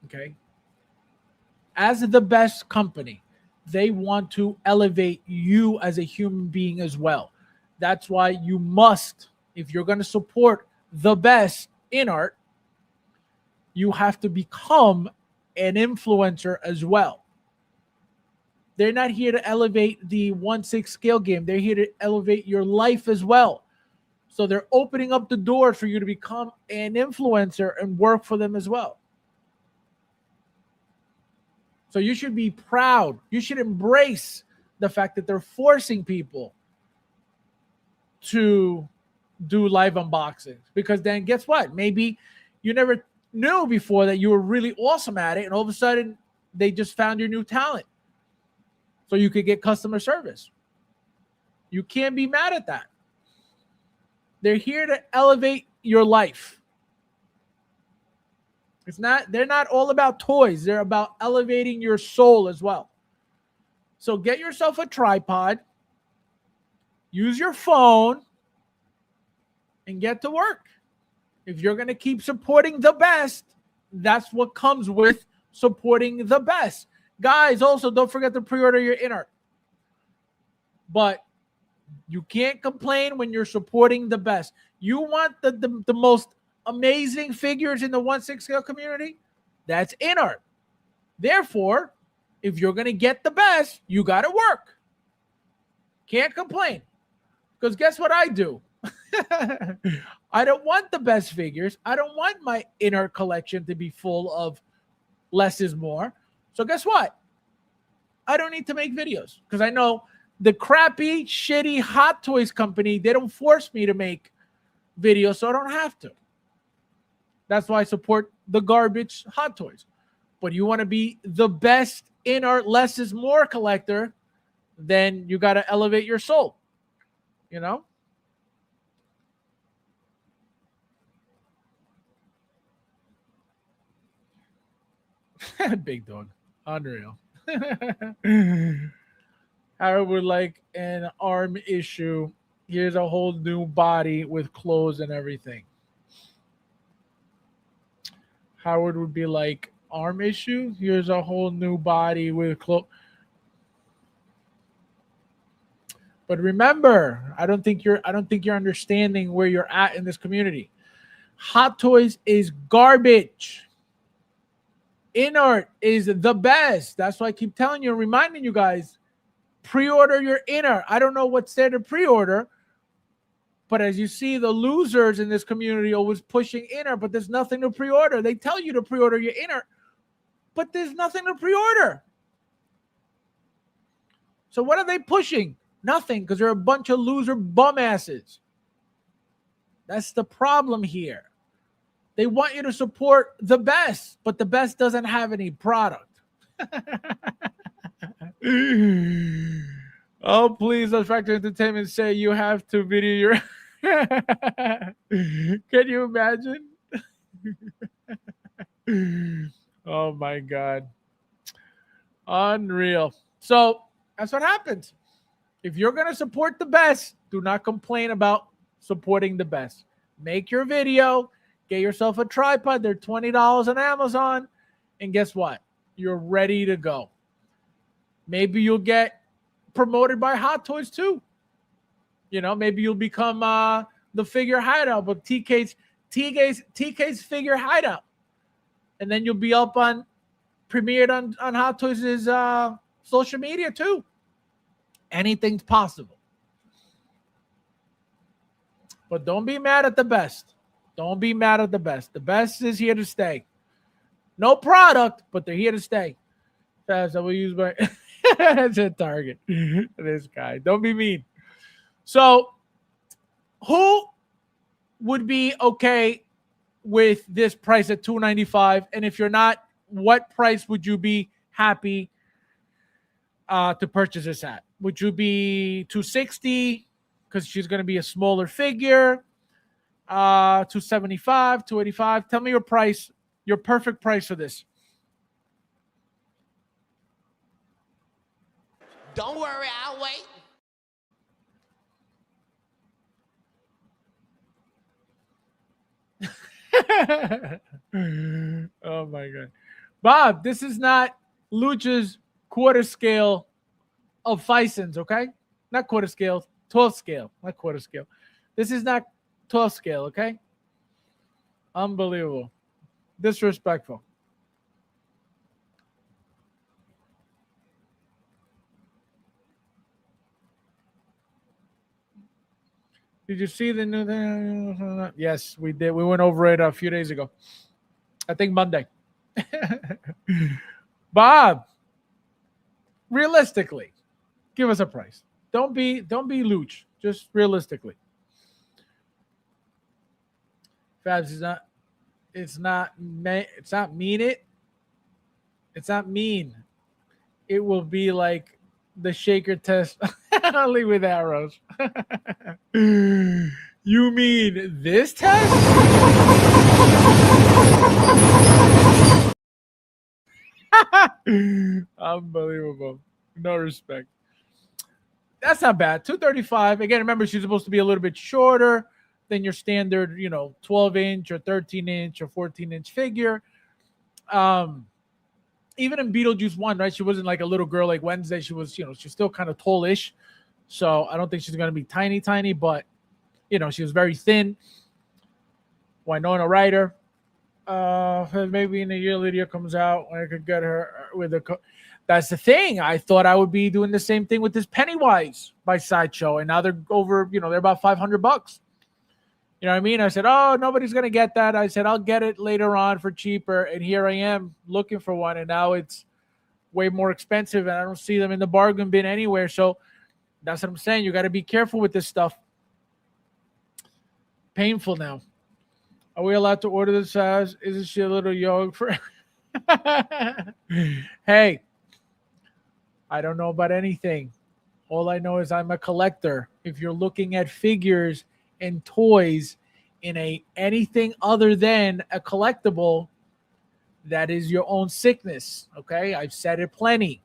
okay, as the best company, they want to elevate you as a human being as well. That's why you must, if you're going to support the best in art, you have to become an influencer as well. They're not here to elevate the 1/6 scale game. They're here to elevate your life as well. So they're opening up the door for you to become an influencer and work for them as well. So you should be proud. You should embrace the fact that they're forcing people to do live unboxings. Because then guess what? Maybe you never knew before that you were really awesome at it, and all of a sudden they just found your new talent. So you could get customer service. You can't be mad at that. They're here to elevate your life. They're not all about toys. They're about elevating your soul as well. So get yourself a tripod, use your phone, and get to work. If you're going to keep supporting the best, that's what comes with supporting the best. Guys, also don't forget to pre-order your inner. But you can't complain when you're supporting the best. You want the most amazing figures in the 1/6 scale community? That's in art. Therefore, if you're going to get the best, you got to work. Can't complain. Because guess what I do? I don't want the best figures. I don't want my inner collection to be full of less is more. So guess what? I don't need to make videos because I know the crappy, shitty Hot Toys company, they don't force me to make videos, so I don't have to. That's why I support the garbage Hot Toys. But you want to be the best in art, less is more collector, then you got to elevate your soul. You know? Big dog. Unreal. Howard would like an arm issue. Here's a whole new body with clothes and everything. Howard would be like, arm issue? Here's a whole new body with clothes. But remember, I don't think you're understanding where you're at in this community. Hot Toys is garbage. In art is the best. That's why I keep telling you, reminding you guys, pre-order your inner. I don't know what's there to pre-order, but as you see, the losers in this community always pushing inner, but there's nothing to pre-order. They tell you to pre-order your inner, but there's nothing to pre-order. So what are they pushing? Nothing, because they're a bunch of loser bum asses. That's the problem here. They want you to support the best, but the best doesn't have any product. Oh, please, let Factor Entertainment say you have to video your. Can you imagine? Oh my God. Unreal. So that's what happens. If you're going to support the best, do not complain about supporting the best. Make your video, get yourself a tripod. They're $20 on Amazon. And guess what? You're ready to go. Maybe you'll get promoted by Hot Toys too. You know, maybe you'll become the figure hideout, but TK's figure hideout. And then you'll be up on premiered on Hot Toys' social media too. Anything's possible. But don't be mad at the best. Don't be mad at the best. The best is here to stay. No product, but they're here to stay. Fabs, I will use my that's a target. This guy. Don't be mean. So who would be okay with this price at $295? And if you're not, what price would you be happy to purchase this at? Would you be $260 because she's going to be a smaller figure? $275, $285? Tell me your price, your perfect price for this. Don't worry, I'll wait. Oh my God. Bob, this is not Lucha's quarter scale of Fisons, okay? Not quarter scale, 12 scale, not quarter scale. This is not 12 scale, okay? Unbelievable. Disrespectful. Did you see the new thing? Yes, we did. We went over it a few days ago. I think Monday. Bob, realistically, give us a price. Don't be Luch. Just realistically. Fabs is not. It's not mean it. It's not mean. It will be like the shaker test. I'll leave with arrows. You mean this test? Unbelievable. No respect. That's not bad. $235. Again, remember, she's supposed to be a little bit shorter than your standard, 12-inch or 13-inch or 14-inch figure. Even in Beetlejuice 1, right? She wasn't like a little girl like Wednesday. She was, she's still kind of tallish. So I don't think she's going to be tiny, but, she was very thin. Winona Ryder. Maybe in a year Lydia comes out, I could get her with a. That's the thing. I thought I would be doing the same thing with this Pennywise by Sideshow, and now they're over. They're about $500. You know what I mean? I said, oh, nobody's gonna get that. I said I'll get it later on for cheaper, and here I am looking for one, and now it's way more expensive, and I don't see them in the bargain bin anywhere. So that's what I'm saying. You got to be careful with this stuff. Painful now. Are we allowed to order this as? Isn't she a little young for? Hey, I don't know about anything. All I know is I'm a collector. If you're looking at figures and toys in anything other than a collectible, that is your own sickness. Okay, I've said it plenty.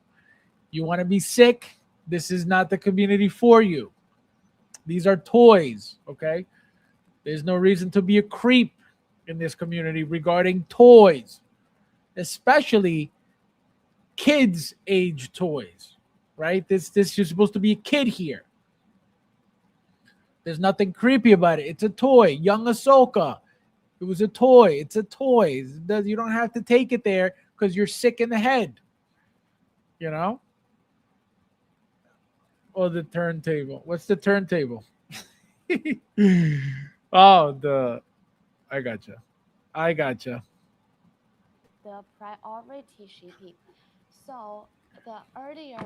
You want to be sick? This is not the community for you. These are toys. Okay, there's no reason to be a creep in this community regarding toys, especially kids age toys, right? This you're supposed to be a kid here. There's nothing creepy about it. It's a toy. Young Ahsoka. It was a toy. It's a toy. You don't have to take it there because you're sick in the head. Or the turntable. What's the turntable? Oh, I gotcha. The priority shipping. So the earlier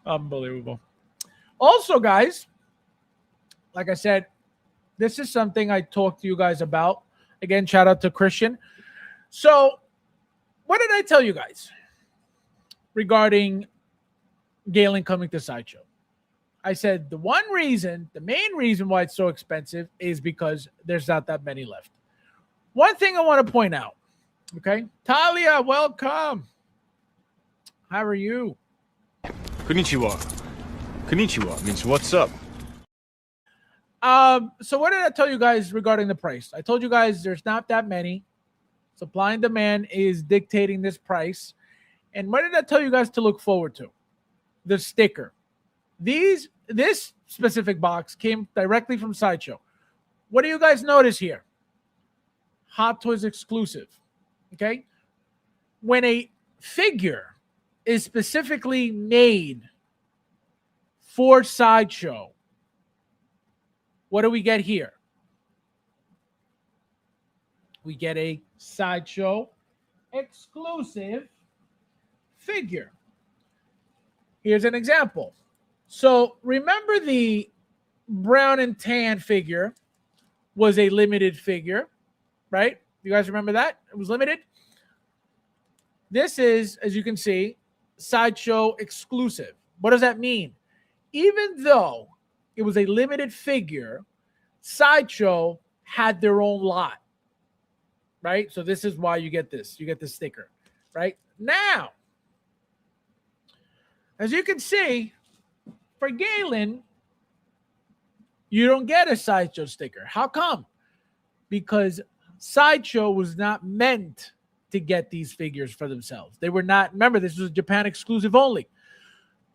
Unbelievable. Also, guys, like I said, this is something I talked to you guys about. Again, shout out to Christian. So, what did I tell you guys regarding Galen coming to Sideshow? I said the main reason why it's so expensive is because there's not that many left. One thing I want to point out, okay? Talia, welcome. How are you? Konnichiwa. Konnichiwa means what's up? So what did I tell you guys regarding the price? I told you guys there's not that many. Supply and demand is dictating this price. And what did I tell you guys to look forward to? The sticker. This specific box came directly from Sideshow. What do you guys notice here? Hot Toys exclusive. Okay? When a figure is specifically made for Sideshow, what do we get here? We get a Sideshow exclusive figure. Here's an example. So remember the brown and tan figure was a limited figure, right? You guys remember that? It was limited. This is, as you can see, Sideshow exclusive. What does that mean? Even though it was a limited figure, Sideshow had their own lot, right? So this is why you get this. You get the sticker, right? Now, as you can see, for Galen, you don't get a Sideshow sticker. How come? Because Sideshow was not meant to get these figures for themselves. They were not, remember, this was Japan exclusive only,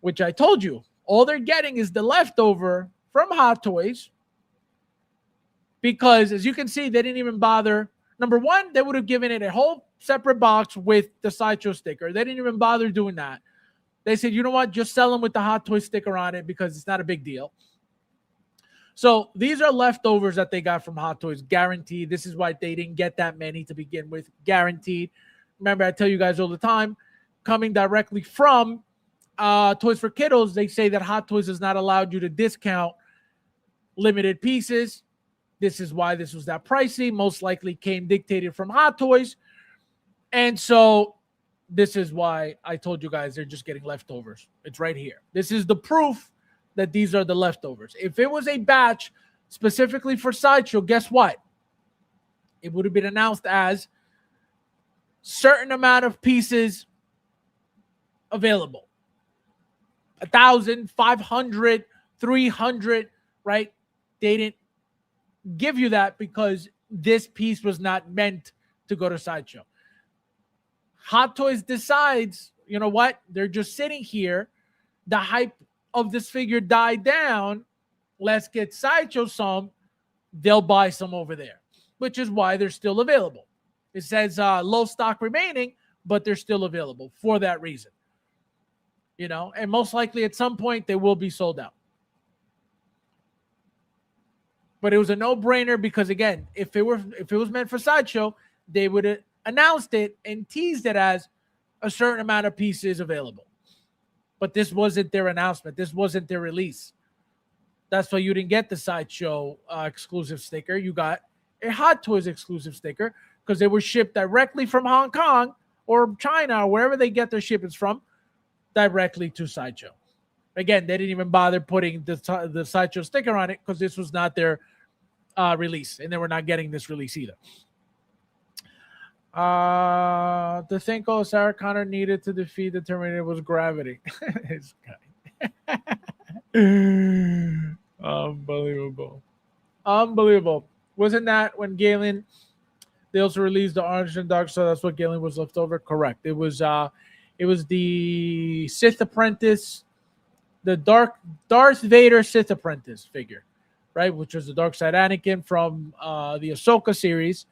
which I told you, all they're getting is the leftover from Hot Toys, because as you can see, they didn't even bother. Number one, they would have given it a whole separate box with the Sideshow sticker. They didn't even bother doing that. They said, you know what, just sell them with the Hot Toys sticker on it because it's not a big deal. So these are leftovers that they got from Hot Toys, guaranteed. This is why they didn't get that many to begin with, guaranteed. Remember, I tell you guys all the time, coming directly from Toys for Kiddos, they say that Hot Toys has not allowed you to discount limited pieces. This is why this was that pricey. Most likely came dictated from Hot Toys. And so this is why I told you guys they're just getting leftovers. It's right here. This is the proof that these are the leftovers. If it was a batch specifically for Sideshow, guess what? It would have been announced as certain amount of pieces available. 1,000, 500, 300, right? They didn't give you that because this piece was not meant to go to Sideshow. Hot Toys decides, you know what? They're just sitting here. The hype of this figure died down. Let's get Sideshow some. They'll buy some over there, which is why they're still available. It says low stock remaining, but they're still available for that reason. You know, and most likely at some point they will be sold out. But it was a no-brainer because, again, if it was meant for Sideshow, they would have announced it and teased it as a certain amount of pieces available. But this wasn't their announcement. This wasn't their release. That's why you didn't get the Sideshow exclusive sticker. You got a Hot Toys exclusive sticker because they were shipped directly from Hong Kong or China or wherever they get their shipments from, directly to Sideshow. Again, they didn't even bother putting the Sideshow sticker on it because this was not their release, and they were not getting this release either. To think, Sarah Connor needed to defeat the Terminator was gravity. Unbelievable. Wasn't that when Galen, they also released the Orange and Dark, so that's what Galen was left over? Correct. It was the Sith Apprentice, the Darth Vader Sith Apprentice figure, right? Which was the Dark Side Anakin from the Ahsoka series.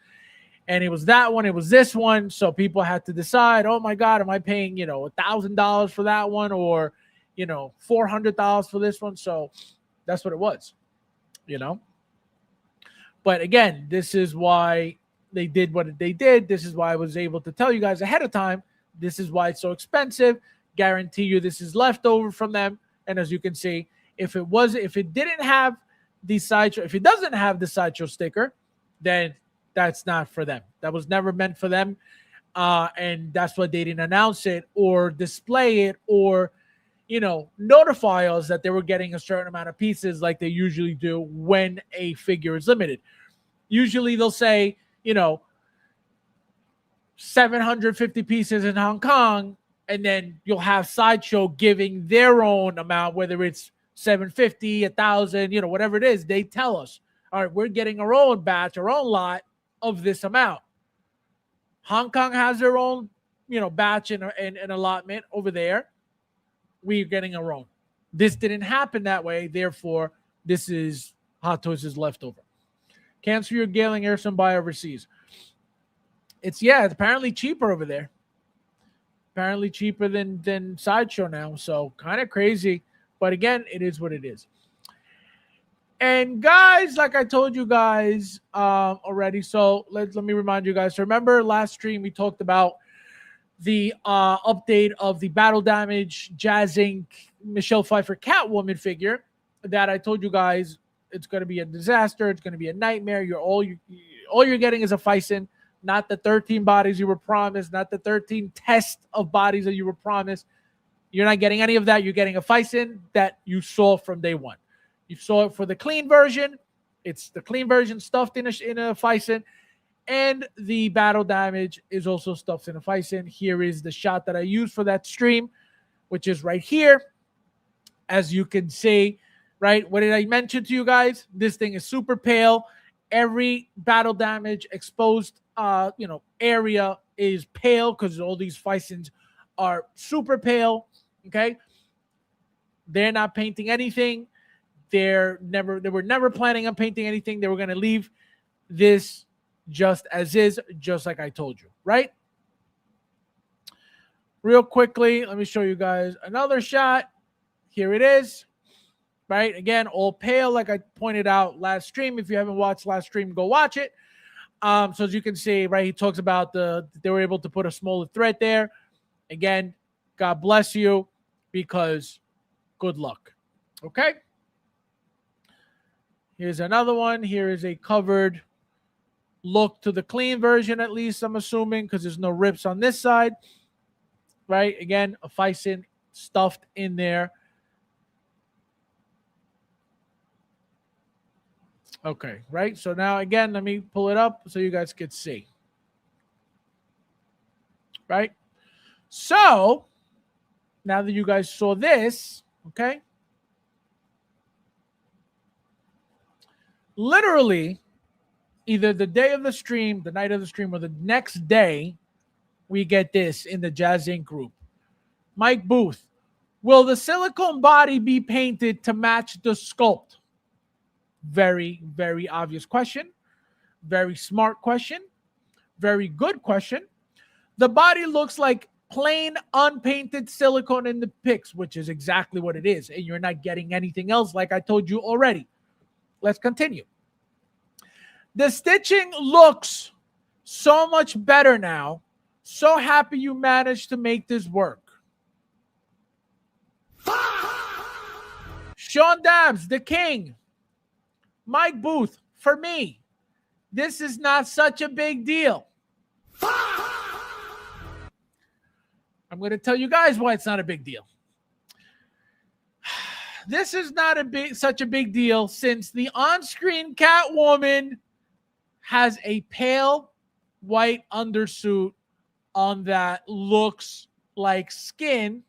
And it was that one, it was this one. So people had to decide, oh my God, am I paying, $1,000 for that one or, $400 for this one? So that's what it was, But again, this is why they did what they did. This is why I was able to tell you guys ahead of time. This is why it's so expensive. Guarantee you this is leftover from them. And as you can see, if it didn't have the Sideshow, if it doesn't have the Sideshow sticker, then that's not for them. That was never meant for them. And that's why they didn't announce it or display it or, notify us that they were getting a certain amount of pieces like they usually do when a figure is limited. Usually they'll say, 750 pieces in Hong Kong, and then you'll have Sideshow giving their own amount, whether it's 750, 1,000, whatever it is. They tell us, all right, we're getting our own batch, our own lot of this amount. Hong Kong has their own, batch and allotment over there. We're getting our own. This didn't happen that way. Therefore, this is Hot Toys' leftover. Cancel your Galen Erso and buy overseas. It's apparently cheaper over there. Apparently cheaper than Sideshow now. So kind of crazy. But again, it is what it is. And guys, like I told you guys already, so let me remind you guys. So remember last stream we talked about the update of the Battle Damage Jazz Inc. Michelle Pfeiffer Catwoman figure that I told you guys it's going to be a disaster. It's going to be a nightmare. All you're getting is a Fison, not the 13 bodies you were promised, not the 13 test of bodies that you were promised. You're not getting any of that. You're getting a Fison that you saw from day one. You saw it for the clean version. It's the clean version stuffed in a Fison. And the Battle Damage is also stuffed in a Fison. Here is the shot that I used for that stream, which is right here. As you can see, right? What did I mention to you guys? This thing is super pale. Every Battle Damage exposed area is pale because all these Fisons are super pale. Okay. They're not painting anything. They were never planning on painting anything. They were going to leave this just as is, just like I told you, right? Real quickly, let me show you guys another shot. Here it is, right? Again, all pale, like I pointed out last stream. If you haven't watched last stream, go watch it. So as you can see, right, he talks about they were able to put a smaller thread there. Again, God bless you, because good luck. Okay. Here's another one. Here is a covered look to the clean version, at least I'm assuming, because there's no rips on this side. Right? Again, a Fison stuffed in there. Okay, right? So now, again, let me pull it up so you guys can see. Right? So, now that you guys saw this, okay? Literally, either the day of the stream, the night of the stream, or the next day, we get this in the Jazz Inc. group. Mike Booth, will the silicone body be painted to match the sculpt? Very, very obvious question. Very smart question. Very good question. The body looks like plain unpainted silicone in the pics, which is exactly what it is. And you're not getting anything else, like I told you already. Let's continue. The stitching looks so much better now. So happy you managed to make this work. Sean Dabbs, the king. Mike Booth, for me, this is not such a big deal. I'm going to tell you guys why it's not a big deal. This is not such a big deal since the on-screen Catwoman has a pale white undersuit on that looks like skin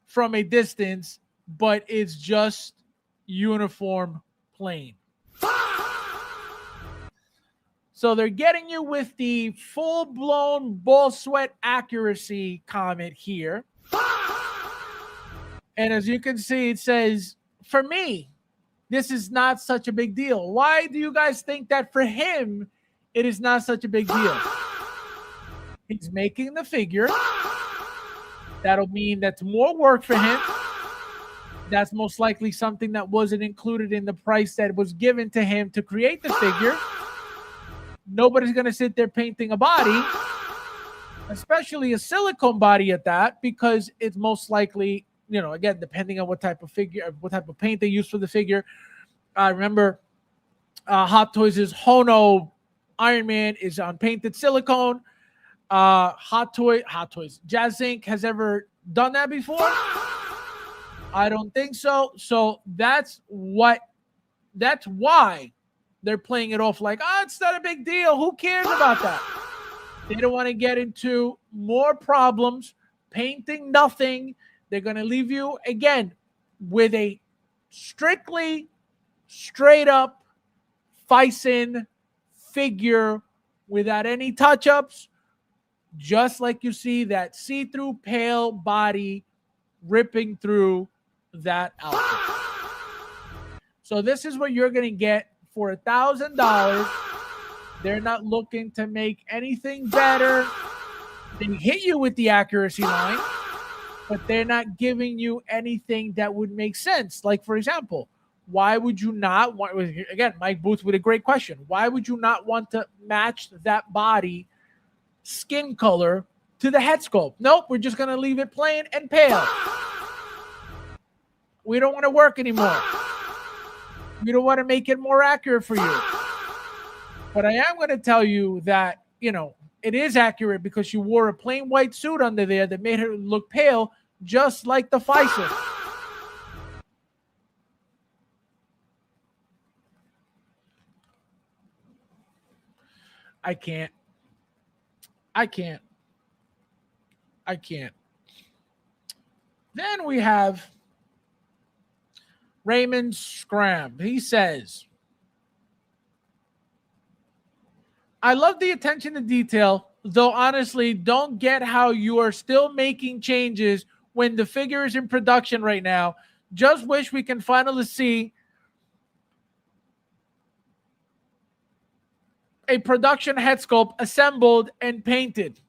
from a distance, but it's just uniform plain. So they're getting you with the full-blown ball sweat accuracy comment here. And as you can see, it says, for me, this is not such a big deal. Why do you guys think that for him, it is not such a big deal? He's making the figure. That'll mean that's more work for him. That's most likely something that wasn't included in the price that was given to him to create the figure. Nobody's going to sit there painting a body, especially a silicone body at that, because it's most likely again, depending on what type of paint they use for the figure. I remember Hot Toys' Hono Iron Man is on painted silicone. Hot Toys Jazz Inc. has ever done that before? I don't think so. So that's why they're playing it off like, it's not a big deal. Who cares about that? They don't want to get into more problems, painting nothing. They're going to leave you, again, with a strictly straight up Fison figure without any touch-ups, just like you see that see-through pale body ripping through that outfit. So this is what you're going to get for $1,000. They're not looking to make anything better. They hit you with the accuracy line, but they're not giving you anything that would make sense. Like, for example, why would you not want, again, Mike Booth with a great question, why would you not want to match that body skin color to the head sculpt? Nope, we're just going to leave it plain and pale. We don't want to work anymore. We don't want to make it more accurate for you. But I am going to tell you that, it is accurate because you wore a plain white suit under there that made her look pale, just like the Fison. I can't. Then we have Raymond Scram. He says, I love the attention to detail, though honestly don't get how you are still making changes when the figure is in production right now. Just wish we can finally see a production head sculpt assembled and painted.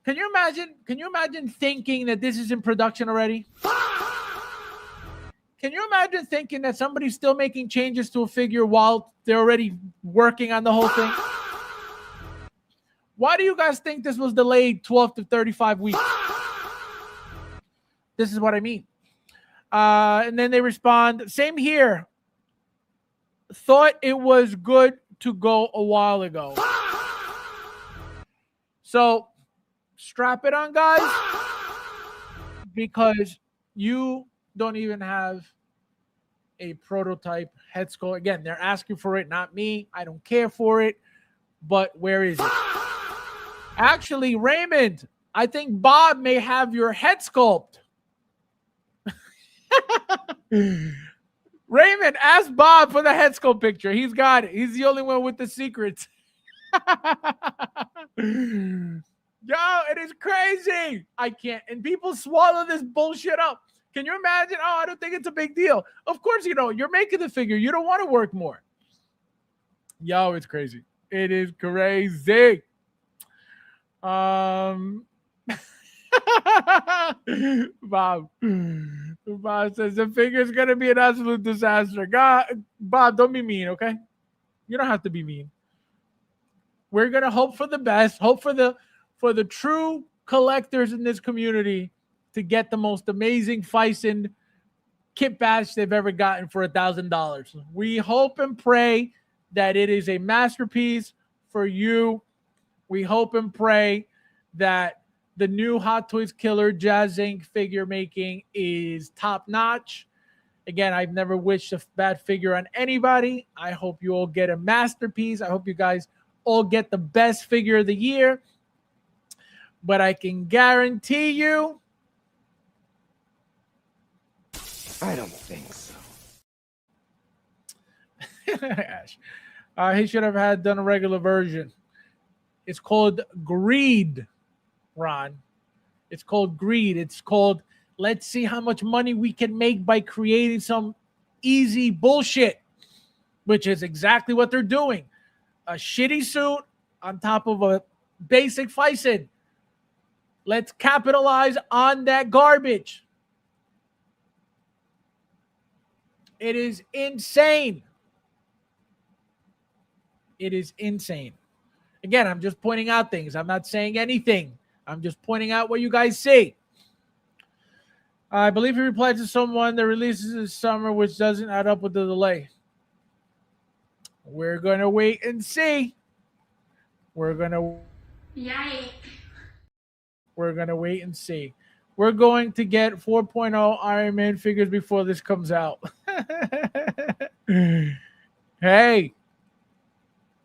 Can you imagine thinking that this is in production already? Can you imagine thinking that somebody's still making changes to a figure while they're already working on the whole thing? Why do you guys think this was delayed 12 to 35 weeks? This is what I mean. And then they respond, same here. Thought it was good to go a while ago. So strap it on, guys, because you don't even have a prototype head sculpt. Again, they're asking for it, not me. I don't care for it, but where is it? Actually, Raymond, I think Bob may have your head sculpt. Raymond, ask Bob for the head sculpt picture. He's got it. He's the only one with the secrets. Yo, it is crazy. I can't. And people swallow this bullshit up. Can you imagine? Oh, I don't think it's a big deal. Of course, you're making the figure. You don't want to work more. Yo, it's crazy. It is crazy. Bob says the figure is going to be an absolute disaster. God, Bob, don't be mean, okay? You don't have to be mean. We're going to hope for the best. Hope for the true collectors in this community to get the most amazing Fison kit badge they've ever gotten for $1,000. We hope and pray that it is a masterpiece for you. We hope and pray that the new Hot Toys Killer Jazz Inc. figure making is top notch. Again, I've never wished a bad figure on anybody. I hope you all get a masterpiece. I hope you guys all get the best figure of the year. But I can guarantee you, I don't think so. Ash, he should have done a regular version. It's called Greed, Ron. It's called Greed. It's called, let's see how much money we can make by creating some easy bullshit, which is exactly what they're doing. A shitty suit on top of a basic Fison. Let's capitalize on that garbage. It is insane. It is insane. Again, I'm just pointing out things. I'm not saying anything I'm just pointing out what you guys see. I believe he replied to someone that releases this summer, which doesn't add up with the delay. We're going to wait and see. We're going to wait and see. We're going to get 4.0 Iron Man figures before this comes out. Hey,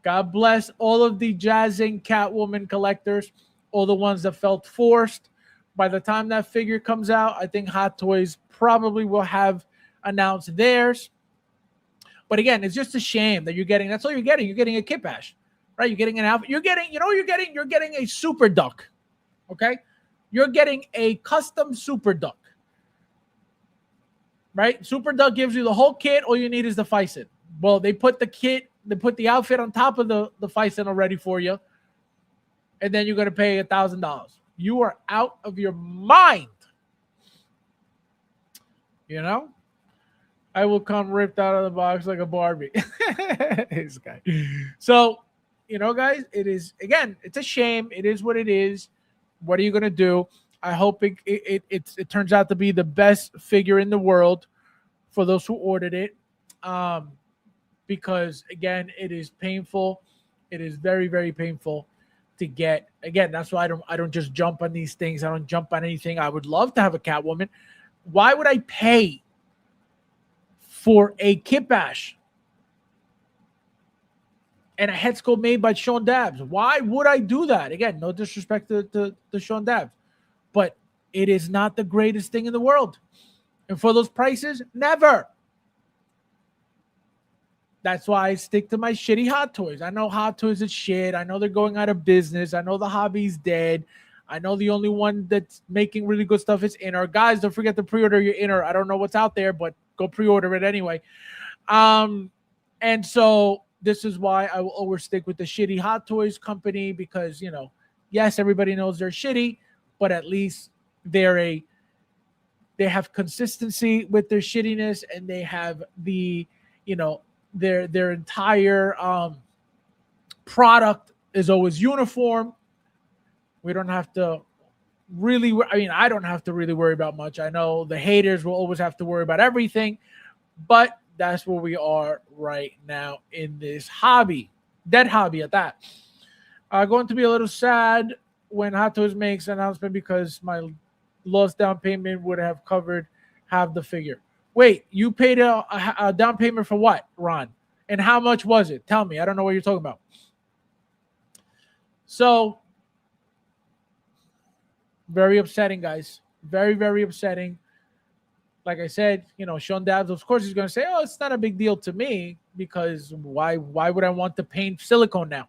God bless all of the Jazzing Catwoman collectors, all the ones that felt forced. By the time that figure comes out, I think Hot Toys probably will have announced theirs. But again, it's just a shame that you're getting, that's all you're getting. You're getting a Kit Bash, right? You're getting an outfit. You're getting, you know what you're getting? You're getting a Super Duck, okay? You're getting a custom Super Duck, right? Super Duck gives you the whole kit. All you need is the Fison. Well, they put the kit, they put the outfit on top of the Fison already for you. And then you're going to pay $1,000. You are out of your mind. You know? I will come ripped out of the box like a Barbie. This guy. So, you know, guys, it is, again, it's a shame. It is what it is. What are you going to do? I hope it turns out to be the best figure in the world for those who ordered it. Because, again, it is painful. It is very, very painful to get. Again, that's why I don't just jump on these things. I don't jump on anything. I would love to have a Catwoman. Why would I pay for a Kit Bash and a head sculpt made by Sean Dabbs? Why would I do that? Again, no disrespect to Sean Dabbs, but it is not the greatest thing in the world. And for those prices, never. That's why I stick to my shitty Hot Toys. I know Hot Toys is shit. I know they're going out of business. I know the hobby's dead. I know the only one that's making really good stuff is Inner. Guys, don't forget to pre-order your Inner. I don't know what's out there, but go pre-order it anyway. And so this is why I will always stick with the shitty Hot Toys company because, you know, yes, everybody knows they're shitty, but at least they have consistency with their shittiness, and they have the, you know, their entire product is always uniform. We don't have to really, I mean, I don't have to really worry about much. I know the haters will always have to worry about everything, but that's where we are right now in this hobby, dead hobby at that. Going to be a little sad when Hot Toys makes an announcement because my lost down payment would have covered half the figure. Wait, you paid a down payment for what, Ron? And how much was it? Tell me. I don't know what you're talking about. So, very upsetting, guys. Very, very upsetting. Like I said, you know, Sean Dabbs, of course, he's going to say, oh, it's not a big deal to me because why would I want to paint silicone now?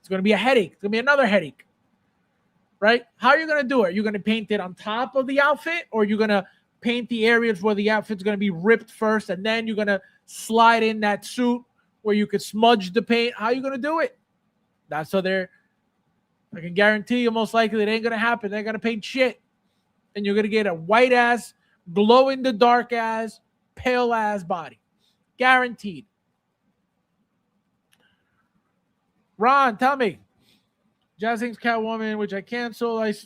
It's going to be a headache. It's going to be another headache, right? How are you going to do it? You're going to paint it on top of the outfit, or you're going to paint the areas where the outfit's going to be ripped first, and then you're going to slide in that suit where you could smudge the paint? How are you going to do it? That's so I can guarantee you most likely it ain't going to happen. They're going to paint shit, and you're going to get a white-ass, glow-in-the-dark-ass, pale-ass body. Guaranteed. Ron, tell me. Jazzing's Catwoman, which I canceled.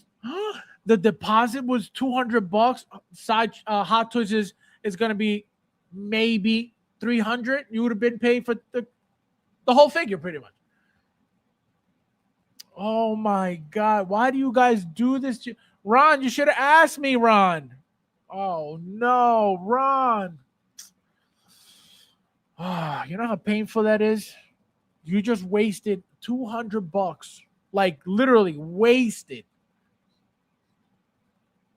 The deposit was $200. Hot Toys is going to be maybe $300. You would have been paid for the whole figure pretty much. Oh my God. Why do you guys do this? Ron, you should have asked me, Ron. Oh no, Ron. Oh, you know how painful that is? You just wasted $200. Like literally wasted.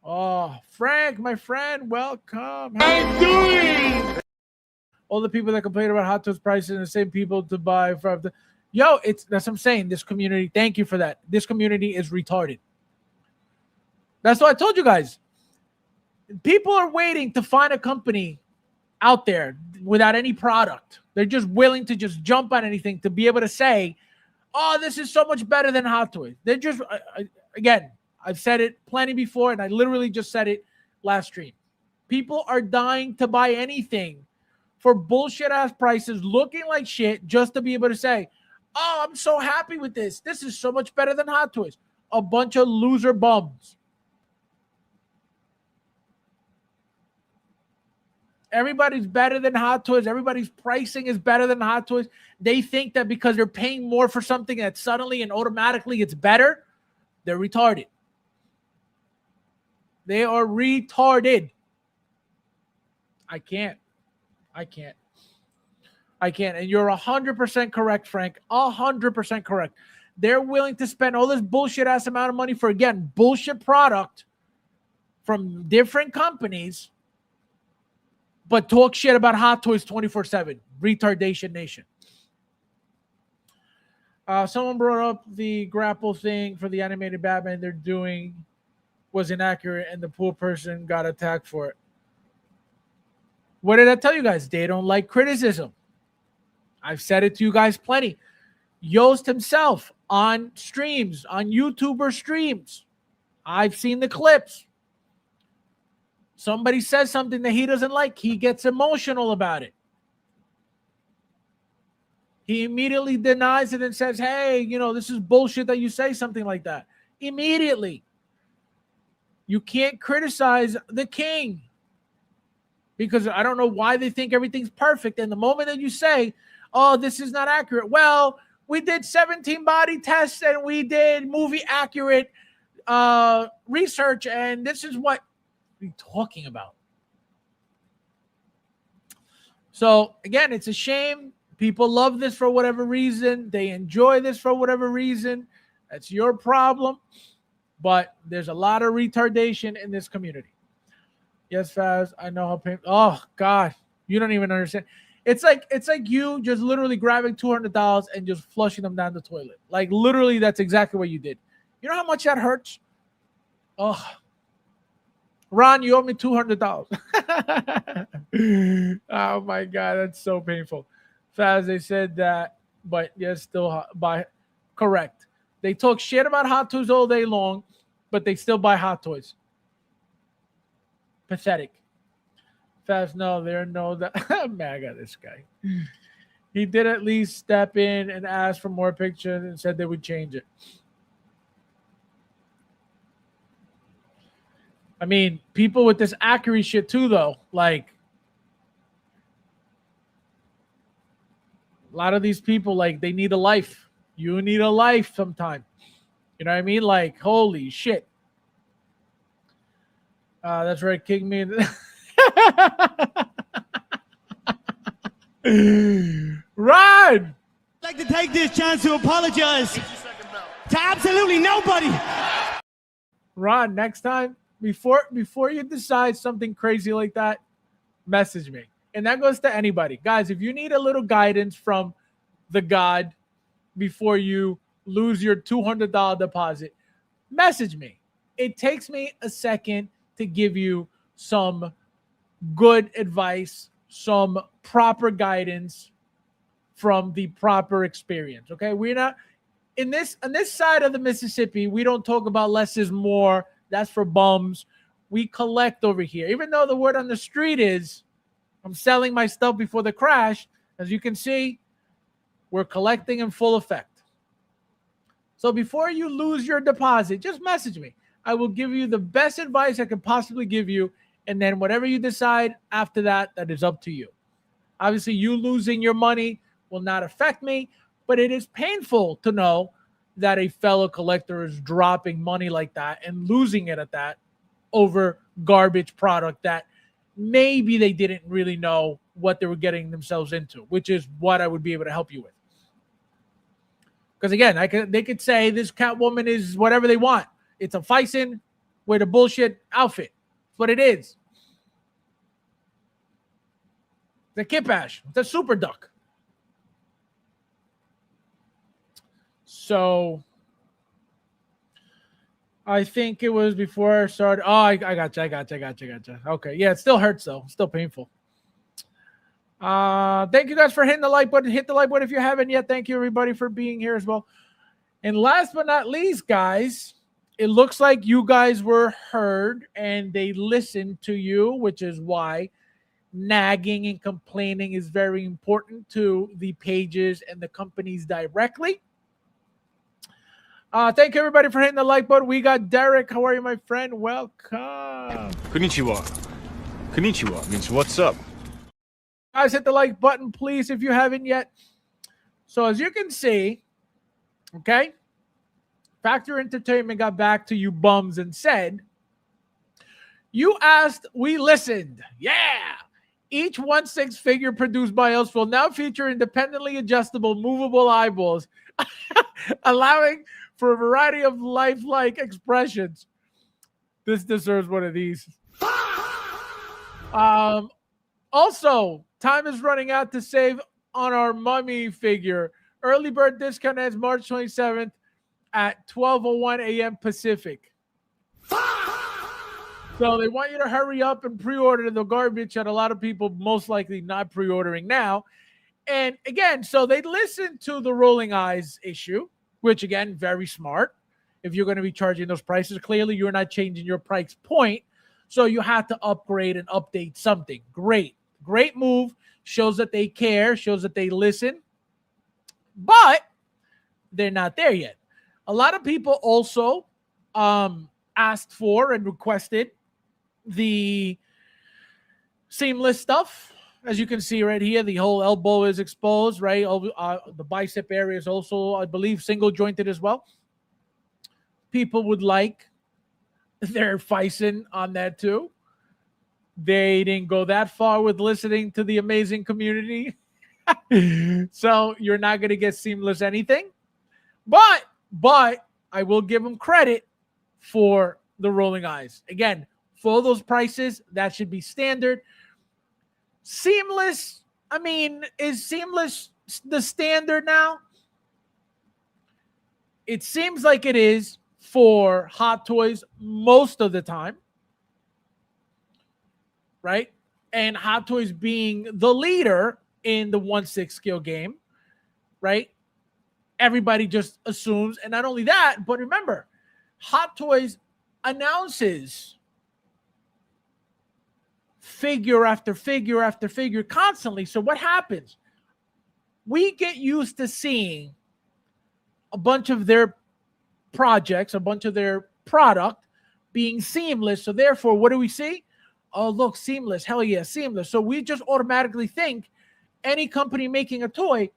Oh, Frank, my friend, welcome. How you doing? All the people that complain about Hot Toys prices and the same people to buy from the that's what I'm saying. This community, thank you for that. This community is retarded. That's what I told you guys. People are waiting to find a company out there without any product. They're just willing to just jump on anything to be able to say, oh, this is so much better than Hot Toys. They're just, again, I've said it plenty before, and I literally just said it last stream. People are dying to buy anything for bullshit-ass prices, looking like shit, just to be able to say, oh, I'm so happy with this. This is so much better than Hot Toys. a bunch of loser bums. Everybody's better than Hot Toys. Everybody's pricing is better than Hot Toys. They think that because they're paying more for something that suddenly and automatically it's better, they're retarded. They are retarded. I can't. And you're 100% correct, Frank. 100% correct. They're willing to spend all this bullshit ass amount of money for, again, bullshit product from different companies, but talk shit about Hot Toys 24/7. Retardation nation. Someone brought up the grapple thing for the animated Batman they're doing was inaccurate, and the poor person got attacked for it. What did I tell you guys? They don't like criticism. I've said it to you guys plenty. Yost himself on streams, on YouTuber streams. I've seen the clips. Somebody says something that he doesn't like. He gets emotional about it. He immediately denies it and says, hey, this is bullshit that you say something like that. Immediately. You can't criticize the king because I don't know why they think everything's perfect. And the moment that you say, oh, this is not accurate. Well, we did 17 body tests and we did movie accurate research. And this is what we're talking about. So again, it's a shame. People love this for whatever reason. They enjoy this for whatever reason. That's your problem. But there's a lot of retardation in this community. Yes, Faz, I know how painful. Oh, God. You don't even understand. It's like you just literally grabbing $200 and just flushing them down the toilet. Like, literally, that's exactly what you did. You know how much that hurts? Oh. Ron, you owe me $200. Oh, my God. That's so painful. Faz, they said that, but yes, still buy. Correct. They talk shit about Hot Toys all day long, but they still buy Hot Toys. Pathetic. Fast, no, there are no that. Man, I got this guy. He did at least step in and ask for more pictures and said they would change it. I mean, people with this accuracy shit too, though. Like, a lot of these people, like, they need a life. You need a life sometime. You know what I mean? Like, holy shit. That's right. Kick me. Run! I'd like to take this chance to apologize to absolutely nobody. Ron, next time, before you decide something crazy like that, message me. And that goes to anybody. Guys, if you need a little guidance from the God before you lose your $200 deposit, message me. It takes me a second to give you some good advice, some proper guidance from the proper experience. Okay, we're not on this side of the Mississippi. We don't talk about less is more. That's for bums. We collect over here. Even though the word on the street is, I'm selling my stuff before the crash. As you can see, we're collecting in full effect. So before you lose your deposit, just message me. I will give you the best advice I could possibly give you. And then whatever you decide after that, that is up to you. Obviously, you losing your money will not affect me, but it is painful to know that a fellow collector is dropping money like that and losing it at that over garbage product that maybe they didn't really know what they were getting themselves into, which is what I would be able to help you with. Because again, they could say this Catwoman is whatever they want. It's a Fison with a bullshit outfit. That's what it is. The Kipash. It's a super duck. So I think it was before I started. Oh, I got you. Okay. Yeah, it still hurts though. It's still painful. Thank you guys for hitting the like button. Hit the like button if you haven't yet. Thank you everybody for being here as well. And last but not least, guys, it looks like you guys were heard and they listened to you, which is why nagging and complaining is very important to the pages and the companies directly. Thank you, everybody, for hitting the like button. We got Derek. How are you, my friend? Welcome. Konnichiwa. Konnichiwa means what's up. Guys, hit the like button, please, if you haven't yet. So as you can see, okay, Factor Entertainment got back to you bums and said, you asked, we listened. Yeah. Each 1/6 figure produced by us will now feature independently adjustable, movable eyeballs, allowing for a variety of lifelike expressions. This deserves one of these. Also, time is running out to save on our mummy figure. Early bird discount ends March 27th at 12:01 a.m. Pacific. So they want you to hurry up and pre-order the garbage that a lot of people most likely not pre-ordering now. And again, so they listened to the rolling eyes issue, which again, very smart. If you're going to be charging those prices, clearly you're not changing your price point. So you have to upgrade and update something. Great move. Shows that they care, shows that they listen. But they're not there yet. A lot of people also asked for and requested the seamless stuff. As you can see right here, the whole elbow is exposed, right? The bicep area is also, I believe, single jointed as well. People would like their Fison on that too. They didn't go that far with listening to the amazing community. So you're not going to get seamless anything. But I will give them credit for the rolling eyes. Again, for those prices, that should be standard. Seamless, I mean, is seamless the standard now? It seems like it is for Hot Toys most of the time, right? And Hot Toys being the leader in the 1/6 scale game, right? Everybody just assumes, and not only that, but remember, Hot Toys announces figure after figure after figure constantly. So what happens? We get used to seeing a bunch of their projects, a bunch of their product being seamless. So therefore, what do we see? Oh, look, seamless. Hell yeah, seamless. So we just automatically think any company making a toy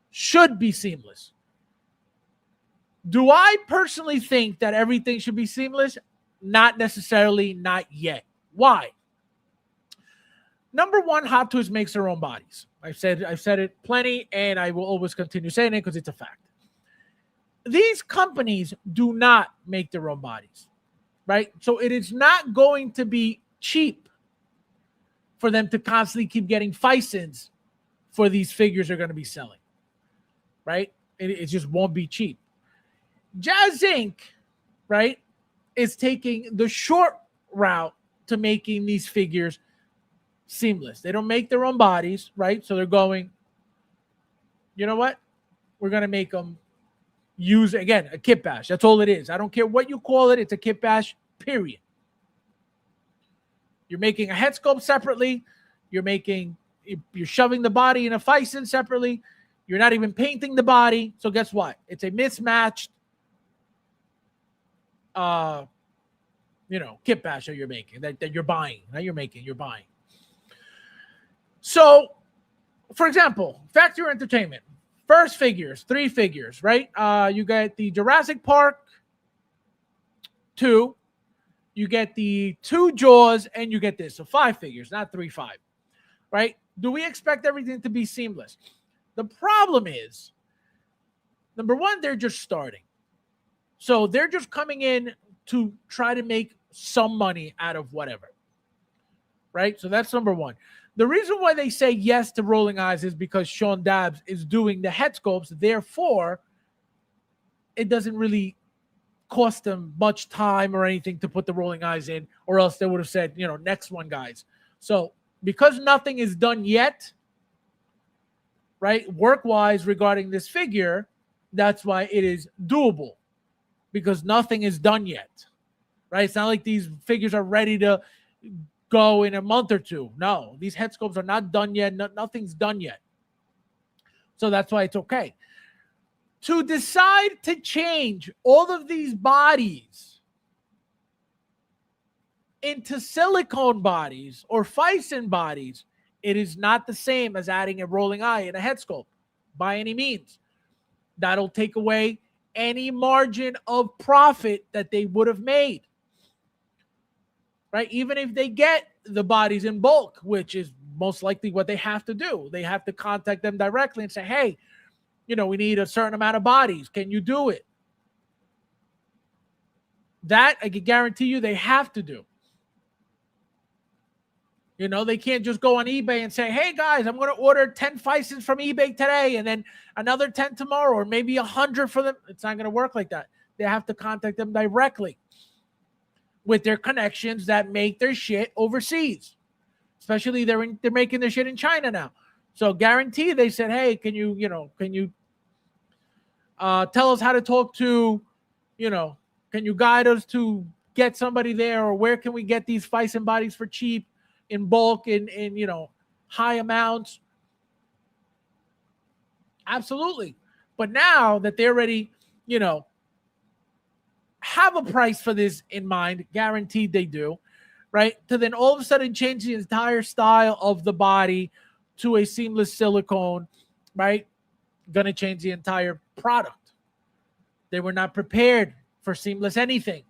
should be seamless. Do I personally think that everything should be seamless? Not necessarily, not yet. Why? Number one, Hot Toys makes their own bodies. I've said it plenty, and I will always continue saying it because it's a fact. These companies do not make their own bodies, right? So it is not going to be cheap for them to constantly keep getting Fisons for these figures they're going to be selling, right? It just won't be cheap. Jazz Inc., right, is taking the short route to making these figures seamless. They don't make their own bodies, right? So they're going, you know what? We're going to make them use, again, a kit bash. That's all it is. I don't care what you call it. It's a kit bash, period. You're making a head sculpt separately. You're shoving the body in a Fison separately. You're not even painting the body. So guess what? It's a mismatched kit bash that you're making, that you're buying. Not you're making, you're buying. So, for example, Factory Entertainment, first figures, 3 figures, right? You get the Jurassic Park 2, you get the 2 Jaws, and you get this. So 5 figures, not 3, 5, right? Do we expect everything to be seamless? The problem is, number one, they're just starting. So they're just coming in to try to make some money out of whatever, right? So that's number one. The reason why they say yes to rolling eyes is because Sean Dabbs is doing the head sculpts. Therefore, it doesn't really cost them much time or anything to put the rolling eyes in, or else they would have said, next one, guys. So because nothing is done yet, right, work-wise regarding this figure, that's why it is doable, because nothing is done yet, right? It's not like these figures are ready to go in a month or two. No, these head sculpts are not done yet. Nothing's done yet. So that's why it's okay. To decide to change all of these bodies into silicone bodies or Phison bodies, it is not the same as adding a rolling eye and a head sculpt by any means. That'll take away any margin of profit that they would have made. Right? Even if they get the bodies in bulk, which is most likely what they have to do. They have to contact them directly and say, hey, we need a certain amount of bodies. Can you do it? That I can guarantee you they have to do. They can't just go on eBay and say, hey, guys, I'm going to order 10 Phisons from eBay today and then another 10 tomorrow or maybe 100 for them. It's not going to work like that. They have to contact them directly with their connections that make their shit overseas. Especially they're making their shit in China now. So guarantee they said, hey, can you tell us how to talk to, can you guide us to get somebody there, or where can we get these Phison bodies for cheap in bulk in high amounts? Absolutely. But now that they already, have a price for this in mind, guaranteed they do, right? To then all of a sudden change the entire style of the body to a seamless silicone, right? Going to change the entire product. They were not prepared for seamless anything.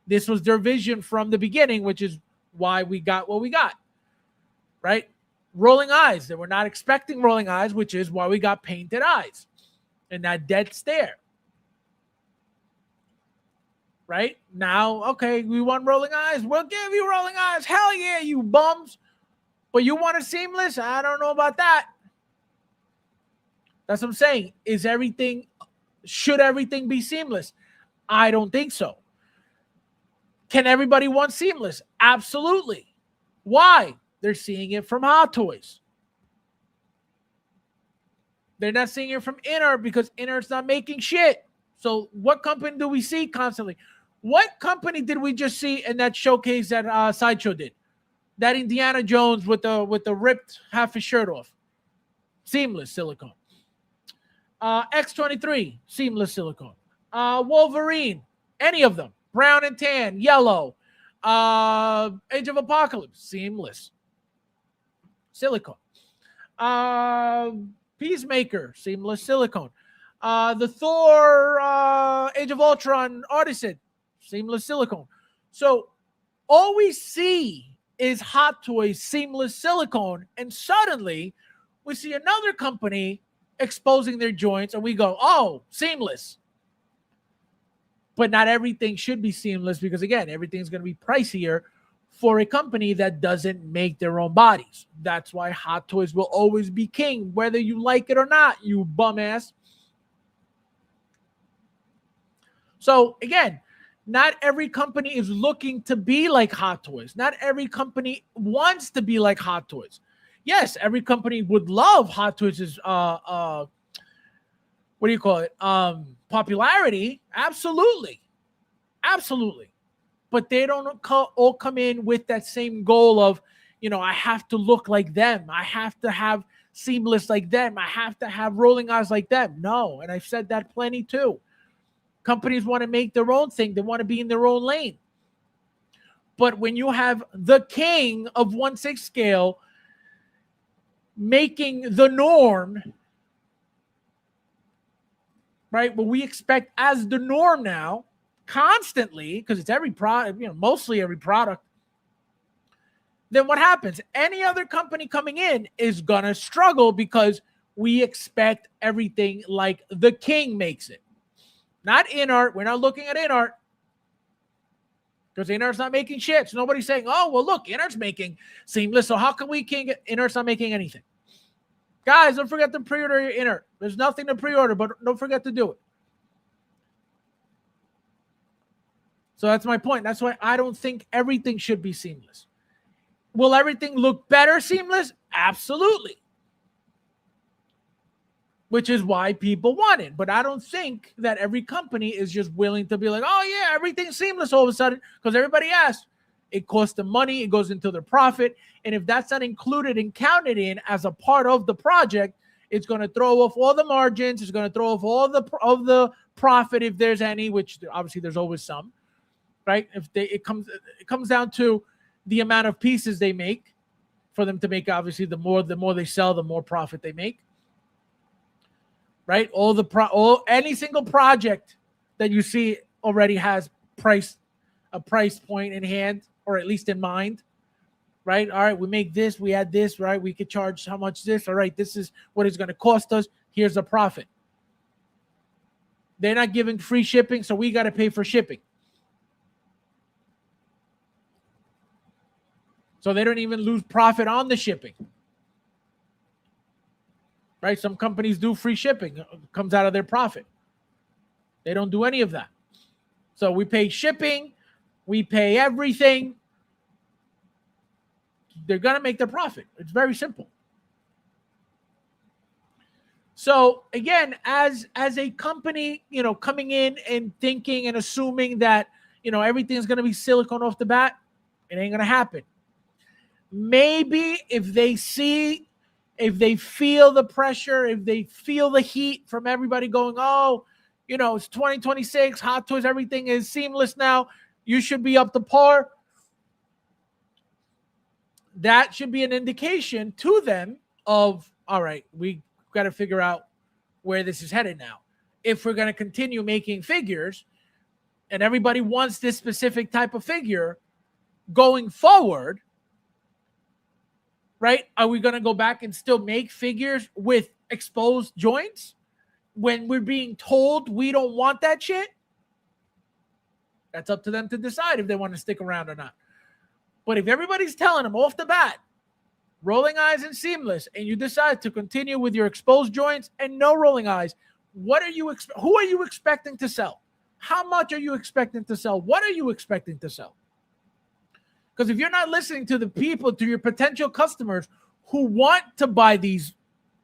This was their vision from the beginning, which is why we got what we got, right? Rolling eyes. They were not expecting rolling eyes, which is why we got painted eyes and that dead stare. Right? Now, okay, we want rolling eyes. We'll give you rolling eyes. Hell yeah, you bums. But you want a seamless? I don't know about that. That's what I'm saying. Should everything be seamless? I don't think so. Can everybody want seamless? Absolutely. Why? They're seeing it from Hot Toys. They're not seeing it from Inart because Inart's not making shit. So what company do we see constantly? What company did we just see in that showcase that Sideshow did? That Indiana Jones with the ripped half his shirt off. Seamless silicone. X-23, seamless silicone. Wolverine, any of them. Brown and tan, yellow. Age of Apocalypse, seamless. Silicone. Peacemaker, seamless silicone. The Thor Age of Ultron Artisan, seamless silicone. So all we see is Hot Toys seamless silicone, and suddenly we see another company exposing their joints, and we go, oh, seamless. But not everything should be seamless because, again, everything's going to be pricier for a company that doesn't make their own bodies. That's why Hot Toys will always be king, whether you like it or not, you bum ass. So, again, not every company is looking to be like Hot Toys. Not every company wants to be like Hot Toys. Yes, every company would love Hot Toys' popularity. Absolutely. Absolutely. But they don't all come in with that same goal of, I have to look like them. I have to have seamless like them. I have to have rolling eyes like them. No, and I've said that plenty too. Companies want to make their own thing. They want to be in their own lane. But when you have the king of 1/6 scale making the norm, right? What we expect as the norm now, constantly, because it's every product, mostly every product, then what happens? Any other company coming in is going to struggle because we expect everything like the king makes it. Not Inart. We're not looking at Inart because Inart's not making shit. So nobody's saying, oh, well, look, Inart's making seamless. So how can we king it? Inart's not making anything. Guys, don't forget to pre-order your Inart. There's nothing to pre-order, but don't forget to do it. So that's my point. That's why I don't think everything should be seamless. Will everything look better seamless? Absolutely. Which is why people want it. But I don't think that every company is just willing to be like, oh, yeah, everything's seamless all of a sudden. Because everybody asks. It costs them money. It goes into their profit. And if that's not included and counted in as a part of the project, It's going to throw off all the margins. It's going to throw off all the profit if there's any, which obviously there's always some, right? It comes down to the amount of pieces they make for them to make. Obviously, the more they sell, the more profit they make, right? Any single project that you see already has a price point in hand, or at least in mind, right? All right, we make this, we add this, right? We could charge how much this. All right, this is what it's going to cost us. Here's the profit. They're not giving free shipping, so we got to pay for shipping. So they don't even lose profit on the shipping, right? Some companies do free shipping. It comes out of their profit. They don't do any of that. So we pay shipping. We pay everything. They're going to make their profit. It's very simple. So again, as a company, coming in and thinking and assuming that, everything's going to be silicone off the bat, it ain't going to happen. Maybe if they feel the pressure, if they feel the heat from everybody going, oh, it's 2026, Hot Toys, everything is seamless now, you should be up to par. That should be an indication to them of, all right, we got to figure out where this is headed now. If we're going to continue making figures and everybody wants this specific type of figure going forward, right? Are we going to go back and still make figures with exposed joints when we're being told we don't want that shit? That's up to them to decide if they want to stick around or not. But if everybody's telling them off the bat, rolling eyes and seamless, and you decide to continue with your exposed joints and no rolling eyes, who are you expecting to sell? How much are you expecting to sell? What are you expecting to sell? Because if you're not listening to the people, to your potential customers who want to buy these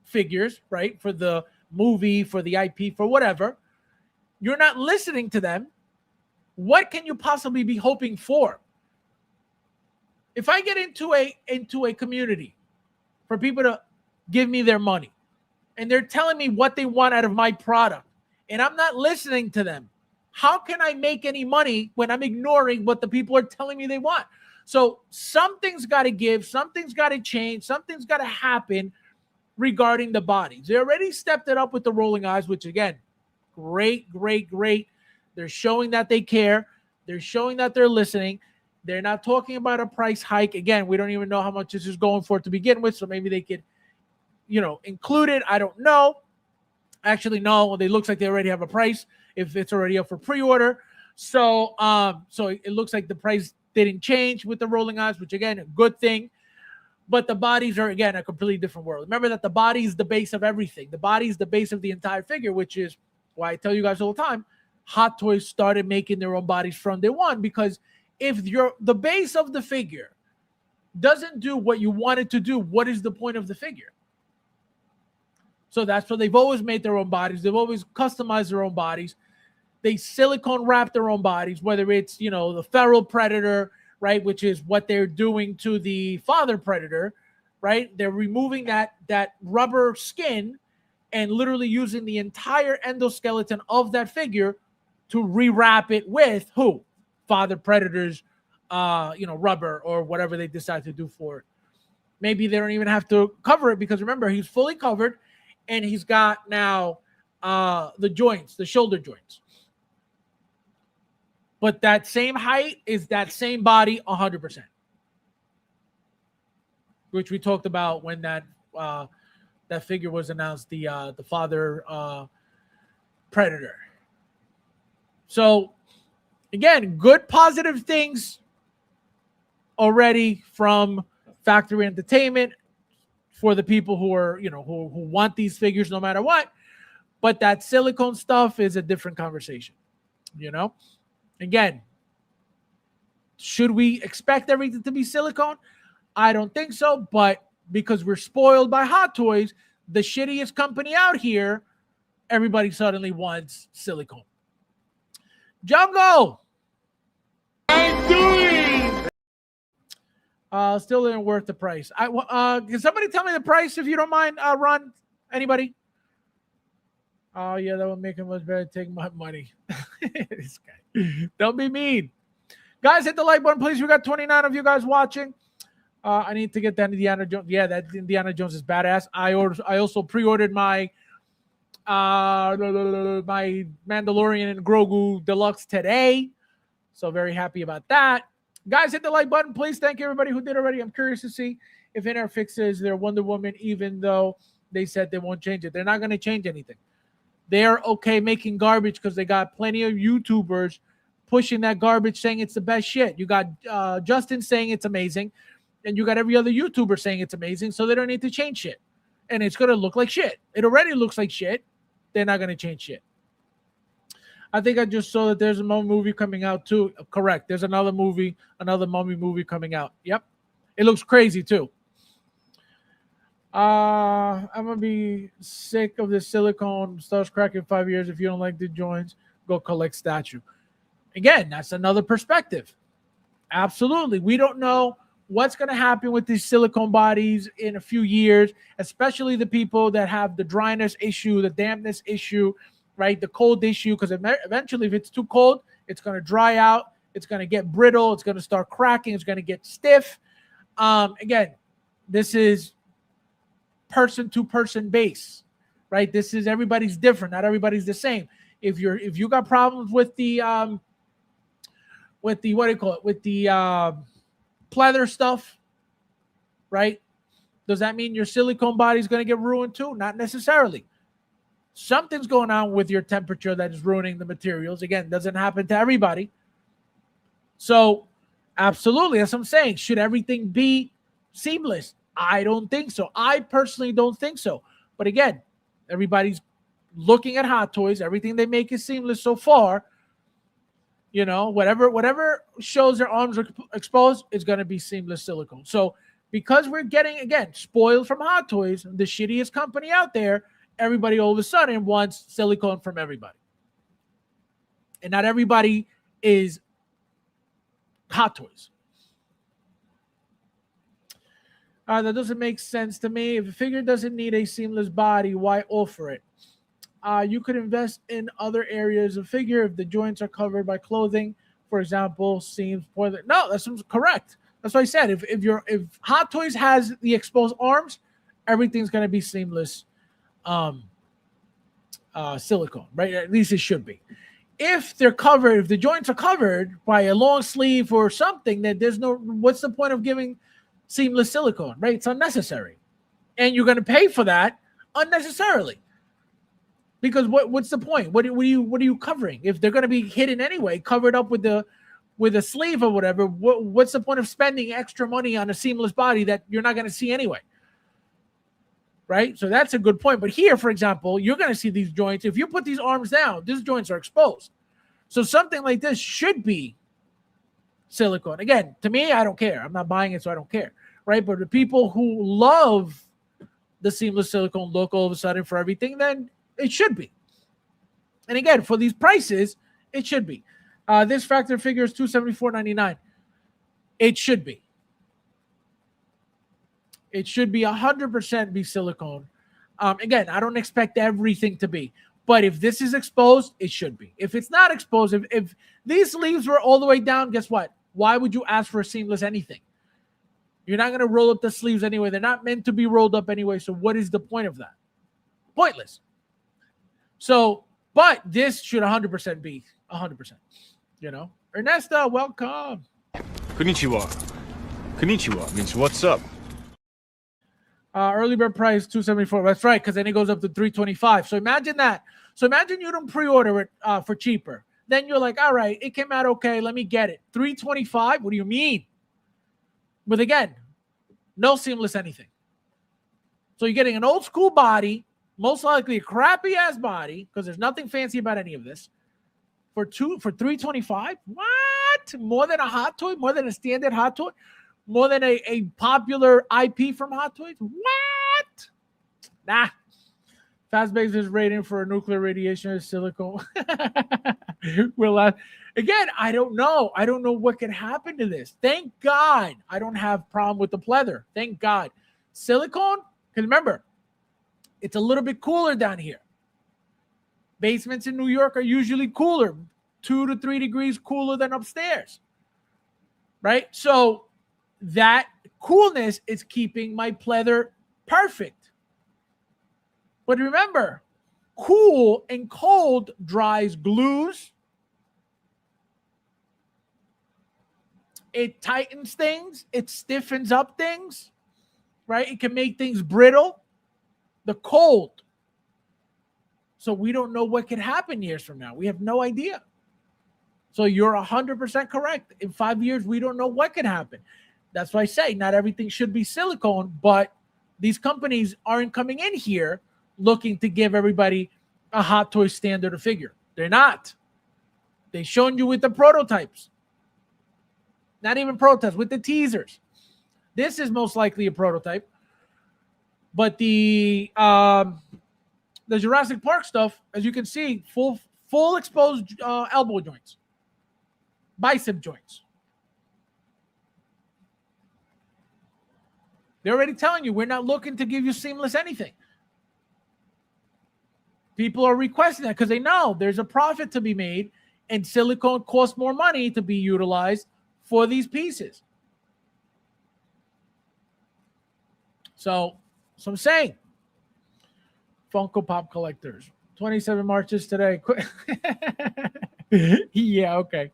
figures, right, for the movie, for the IP, for whatever, you're not listening to them, what can you possibly be hoping for? If I get into a community for people to give me their money and they're telling me what they want out of my product and I'm not listening to them, how can I make any money when I'm ignoring what the people are telling me they want? So something's got to give, something's got to change, something's got to happen regarding the bodies. They already stepped it up with the rolling eyes, which again, great. They're showing that they care. They're showing that they're listening. They're not talking about a price hike. Again, we don't even know how much this is going for to begin with, so maybe they could, include it. I don't know. Actually, no. It looks like they already have a price if it's already up for pre-order. So it looks like the price didn't change with the rolling eyes, which again, a good thing. But the bodies are, again, a completely different world. Remember that the body is the base of everything. The body is the base of the entire figure, which is why I tell you guys all the time, Hot Toys started making their own bodies from day one, because if the base of the figure doesn't do what you want it to do, what is the point of the figure? So that's why they've always made their own bodies. They've always customized their own bodies. They silicone wrap their own bodies, whether it's, the feral predator, right, which is what they're doing to the father predator, right? They're removing that rubber skin and literally using the entire endoskeleton of that figure to rewrap it with who? Father predator's, rubber or whatever they decide to do for it. Maybe they don't even have to cover it because remember, he's fully covered and he's got now the joints, the shoulder joints. But that same height is that same body 100%. Which we talked about when that figure was announced, the father predator. So again, good positive things already from Factory Entertainment for the people who are, who want these figures no matter what. But that silicone stuff is a different conversation, Again, should we expect everything to be silicone? I don't think so, but because we're spoiled by Hot Toys, the shittiest company out here, everybody suddenly wants silicone. Jungle! I'm doing! Still isn't worth the price. Can somebody tell me the price if you don't mind, Ron? Anybody? Oh yeah, that would make it much better. Take my money. This guy. Don't be mean. Guys, hit the like button, please. We got 29 of you guys watching. I need to get that Indiana Jones. Yeah, that Indiana Jones is badass. I also pre-ordered my my Mandalorian and Grogu Deluxe today. So very happy about that. Guys, hit the like button, please. Thank you, everybody who did already. I'm curious to see if NR fixes their Wonder Woman, even though they said they won't change it. They're not going to change anything. They're okay making garbage because they got plenty of YouTubers pushing that garbage, saying it's the best shit. You got Justin saying it's amazing, and you got every other YouTuber saying it's amazing, so they don't need to change shit. And it's going to look like shit. It already looks like shit. They're not going to change shit. I think I just saw that there's a movie coming out too. Correct. There's another movie, another mummy movie coming out. Yep. It looks crazy too. I'm going to be sick of the silicone starts cracking 5 years. If you don't like the joints, go collect statue. Again, that's another perspective. Absolutely. We don't know what's going to happen with these silicone bodies in a few years, especially the people that have the dryness issue, the dampness issue, right? The cold issue, because eventually if it's too cold, it's going to dry out. It's going to get brittle. It's going to start cracking. It's going to get stiff. Again, this is person to person base, right? This is everybody's different. Not everybody's the same. If you got problems with the what do you call it? With the pleather stuff, right? Does that mean your silicone body is going to get ruined too? Not necessarily. Something's going on with your temperature that is ruining the materials. Again, doesn't happen to everybody. So, absolutely, as I'm saying, should everything be seamless? I don't think so. I personally don't think so. But again, everybody's looking at Hot Toys. Everything they make is seamless so far. You know, whatever shows their arms are exposed is going to be seamless silicone. So because we're getting, again, spoiled from Hot Toys, the shittiest company out there, everybody all of a sudden wants silicone from everybody. And not everybody is Hot Toys. That doesn't make sense to me. If a figure doesn't need a seamless body, why offer it? You could invest in other areas of figure if the joints are covered by clothing, for example, seams. No, that's correct. That's what I said. If Hot Toys has the exposed arms, everything's going to be seamless silicone, right? At least it should be. If they're covered, if the joints are covered by a long sleeve or something, then what's the point of giving seamless silicone, right? It's unnecessary. And you're going to pay for that unnecessarily. Because what's the point? What are you covering? If they're going to be hidden anyway, covered up with a sleeve or whatever, what's the point of spending extra money on a seamless body that you're not going to see anyway? Right? So that's a good point. But here, for example, you're going to see these joints. If you put these arms down, these joints are exposed. So something like this should be silicone. Again, to me, I don't care. I'm not buying it, so I don't care. Right? But the people who love the seamless silicone look all of a sudden for everything, then it should be. And again, for these prices, it should be. This factor figure is $274.99. It should be. It should be 100% be silicone. Again, I don't expect everything to be. But if this is exposed, it should be. If it's not exposed, if these sleeves were all the way down, guess what? Why would you ask for a seamless anything? You're not going to roll up the sleeves anyway. They're not meant to be rolled up anyway. So what is the point of that? Pointless. So, but this should 100% be 100%. You know, Ernesto, welcome. Konnichiwa. Konnichiwa means what's up? Early bird price $274. That's right, because then it goes up to $325. So imagine that. So imagine you don't pre-order it for cheaper. Then you're like, all right, it came out okay. Let me get it. $325. What do you mean? But again, no seamless anything. So you're getting an old school body. Most likely a crappy ass body because there's nothing fancy about any of this. For $325? What? More than a Hot Toy? More than a standard Hot Toy? More than a popular IP from Hot Toys? What? Nah. FabsFigures rating for nuclear radiation is silicone. Again, I don't know. I don't know what could happen to this. Thank God I don't have problem with the pleather. Thank God. Silicone? Because remember, It's a little bit cooler down here. Basements in New York are usually cooler, 2 to 3 degrees cooler than upstairs, right? So that coolness is keeping my pleather perfect. But remember, cool and cold dries glues. It tightens things. It stiffens up things, right? It can make things brittle. The cold. So we don't know what could happen years from now. We have no idea. So you're 100% correct. In 5 years, we don't know what could happen. That's why I say not everything should be silicone, but these companies aren't coming in here looking to give everybody a Hot Toy standard of figure. They're not. They've shown you with the prototypes. Not even prototypes, with the teasers. This is most likely a prototype. But the Jurassic Park stuff, as you can see, full exposed elbow joints, bicep joints. They're already telling you we're not looking to give you seamless anything. People are requesting that because they know there's a profit to be made, and silicone costs more money to be utilized for these pieces. So I'm saying, Funko Pop collectors, 27 Marches today. Yeah, okay.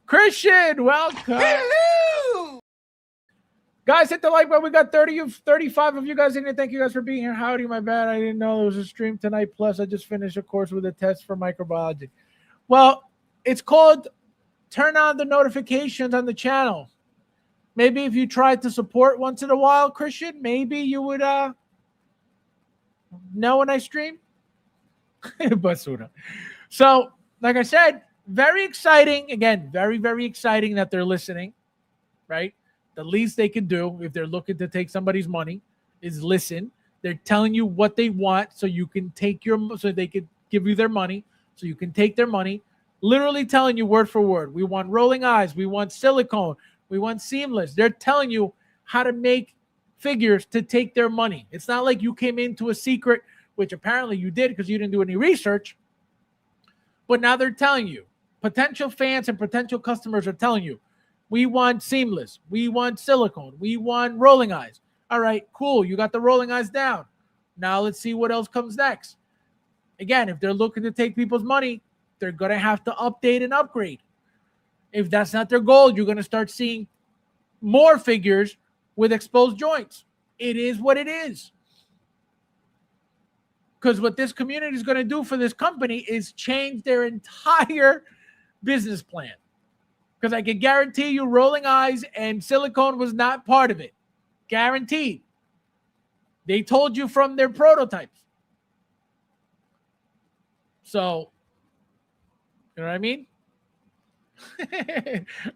Christian, welcome. Hello! Guys, hit the like button. We got 35 of you guys in here. Thank you guys for being here. Howdy, my bad. I didn't know there was a stream tonight. Plus, I just finished a course with a test for microbiology. Well, it's called turn on the notifications on the channel. Maybe if you tried to support once in a while, Christian, maybe you would know when I stream. Basura. So, like I said, very exciting. Again, very, very exciting that they're listening, right? The least they can do if they're looking to take somebody's money is listen. They're telling you what they want so you can take so they could give you their money, so you can take their money. Literally telling you word for word. We want rolling eyes. We want silicone. We want seamless. They're telling you how to make figures to take their money. It's not like you came into a secret, which apparently you did because you didn't do any research. But now they're telling you. Potential fans and potential customers are telling you, we want seamless. We want silicone. We want rolling eyes. All right, cool. You got the rolling eyes down. Now let's see what else comes next. Again, if they're looking to take people's money, they're going to have to update and upgrade. If that's not their goal, you're going to start seeing more figures with exposed joints. It is what it is. Because what this community is going to do for this company is change their entire business plan. Because I can guarantee you rolling eyes and silicone was not part of it. Guaranteed. They told you from their prototypes. So, you know what I mean?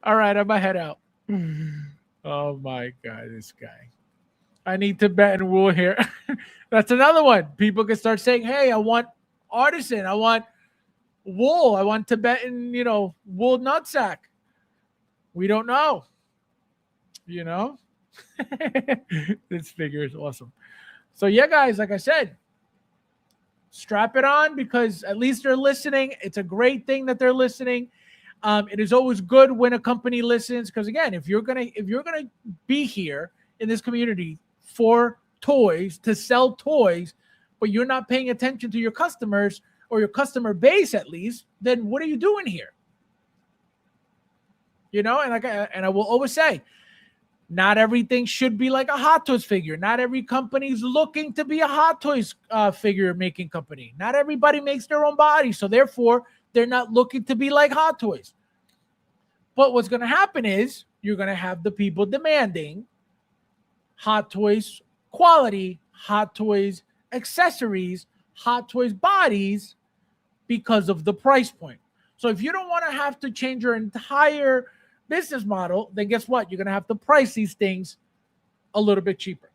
All right, I'm going to head out. Oh, my God, this guy. I need Tibetan wool here. That's another one. People can start saying, hey, I want artisan. I want wool. I want Tibetan, wool nutsack. We don't know. This figure is awesome. So, yeah, guys, like I said, strap it on because at least they're listening. It's a great thing that they're listening. It is always good when a company listens because, again, if you're gonna be here in this community for toys, to sell toys, but you're not paying attention to your customers or your customer base at least, then what are you doing here? And I will always say, not everything should be like a Hot Toys figure. Not every company is looking to be a Hot Toys figure making company. Not everybody makes their own body, so therefore they're not looking to be like Hot Toys. But what's going to happen is you're going to have the people demanding Hot Toys quality, Hot Toys accessories, Hot Toys bodies because of the price point. So if you don't want to have to change your entire business model, then guess what? You're going to have to price these things a little bit cheaper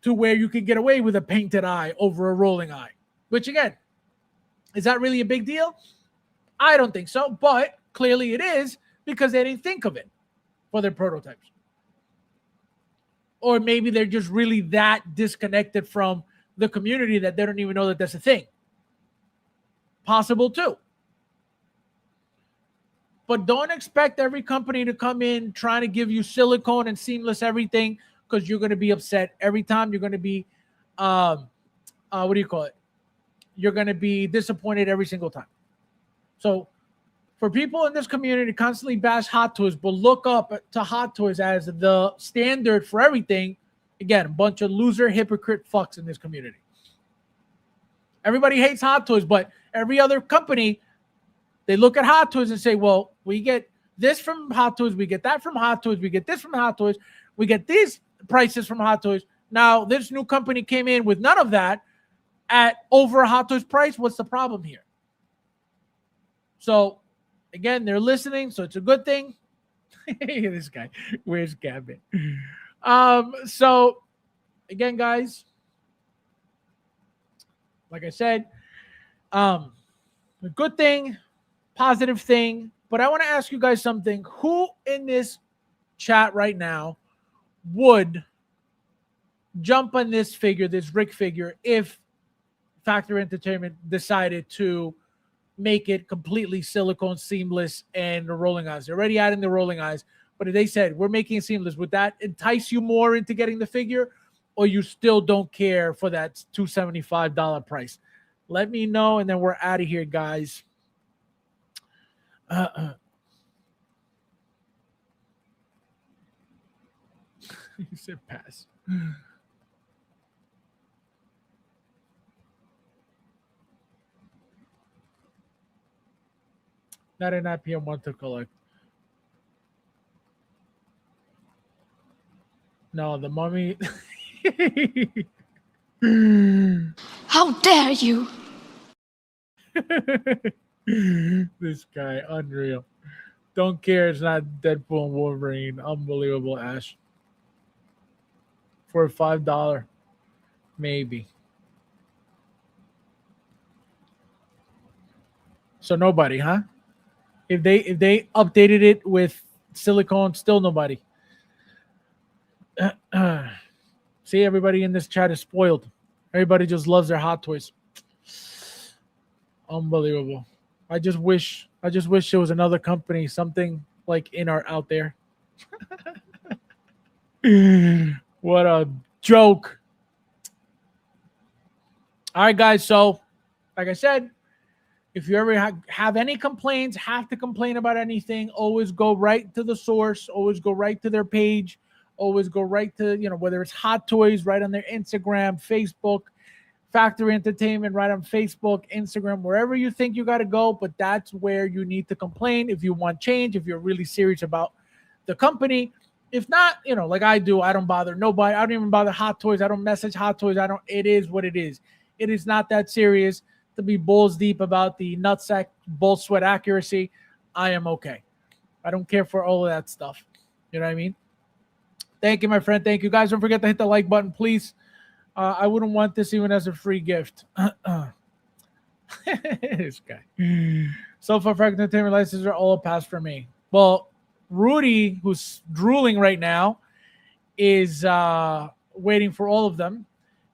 to where you can get away with a painted eye over a rolling eye, which again, is that really a big deal? I don't think so, but clearly it is because they didn't think of it for their prototypes. Or maybe they're just really that disconnected from the community that they don't even know that that's a thing. Possible too. But don't expect every company to come in trying to give you silicone and seamless everything, because you're going to be upset every time. You're going to be, what do you call it? You're going to be disappointed every single time. So for people in this community to constantly bash Hot Toys, but look up to Hot Toys as the standard for everything, again, a bunch of loser, hypocrite fucks in this community. Everybody hates Hot Toys, but every other company, they look at Hot Toys and say, well, we get this from Hot Toys, we get that from Hot Toys, we get this from Hot Toys, we get these prices from Hot Toys. Now, this new company came in with none of that at over a Hot Toys price. What's the problem here? So, again, they're listening, so it's a good thing. This guy, where's Gavin? So, again, guys, like I said, a good thing, positive thing. But I want to ask you guys something. Who in this chat right now would jump on this figure, this Rick figure, if Factory Entertainment decided to make it completely silicone seamless and the rolling eyes? They're already adding the rolling eyes, but if they said we're making it seamless, would that entice you more into getting the figure, or you still don't care for that $275 price? Let me know, and then we're out of here, guys. He said pass. Not at 9 p.m. one to collect. No, the mummy. How dare you? This guy, unreal. Don't care. It's not Deadpool and Wolverine. Unbelievable, Ash. For $5, maybe. So nobody, huh? If they updated it with silicone, still nobody. See, everybody in this chat is spoiled. Everybody just loves their Hot Toys. Unbelievable. I just wish there was another company, something like InArt out there. What a joke. All right, guys. So, like I said, if you ever have any complaints, have to complain about anything, always go right to the source. Always go right to their page. Always go right to, whether it's Hot Toys, right on their Instagram, Facebook, Factory Entertainment, right on Facebook, Instagram, wherever you think you got to go. But that's where you need to complain if you want change, if you're really serious about the company. If not, like I do, I don't bother nobody. I don't even bother Hot Toys. I don't message Hot Toys. It is what it is. It is not that serious to be balls deep about the nutsack bull sweat accuracy. I am okay. I don't care for all of that stuff. You know what I mean? Thank you, my friend. Thank you, guys. Don't forget to hit the like button, please. I wouldn't want this even as a free gift. This guy. So for Factory Entertainment licenses are all a pass for me. Well, Rudy, who's drooling right now, is waiting for all of them.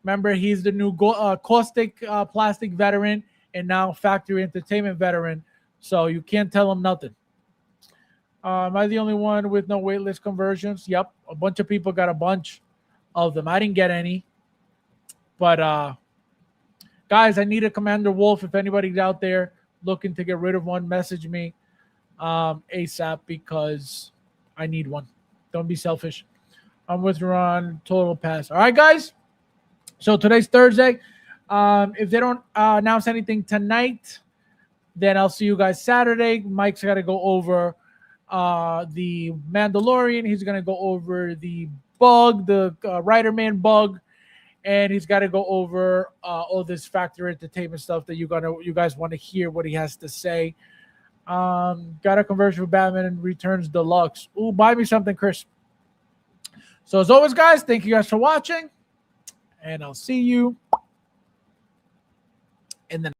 Remember, he's the new caustic plastic veteran and now Factory Entertainment veteran. So you can't tell him nothing. Am I the only one with no waitlist conversions? Yep. A bunch of people got a bunch of them. I didn't get any. But, guys, I need a Commander Wolf. If anybody's out there looking to get rid of one, message me ASAP because I need one. Don't be selfish. I'm with Ron. Total pass. All right, guys. So today's Thursday. If they don't announce anything tonight, then I'll see you guys Saturday. Mike's got to go over the Mandalorian. He's going to go over the bug, the Rider-Man bug. And he's got to go over all this Factory Entertainment stuff that you guys want to hear what he has to say. Got a conversion for Batman and Returns Deluxe. Ooh, buy me something, Chris. So as always, guys, thank you guys for watching. And I'll see you in the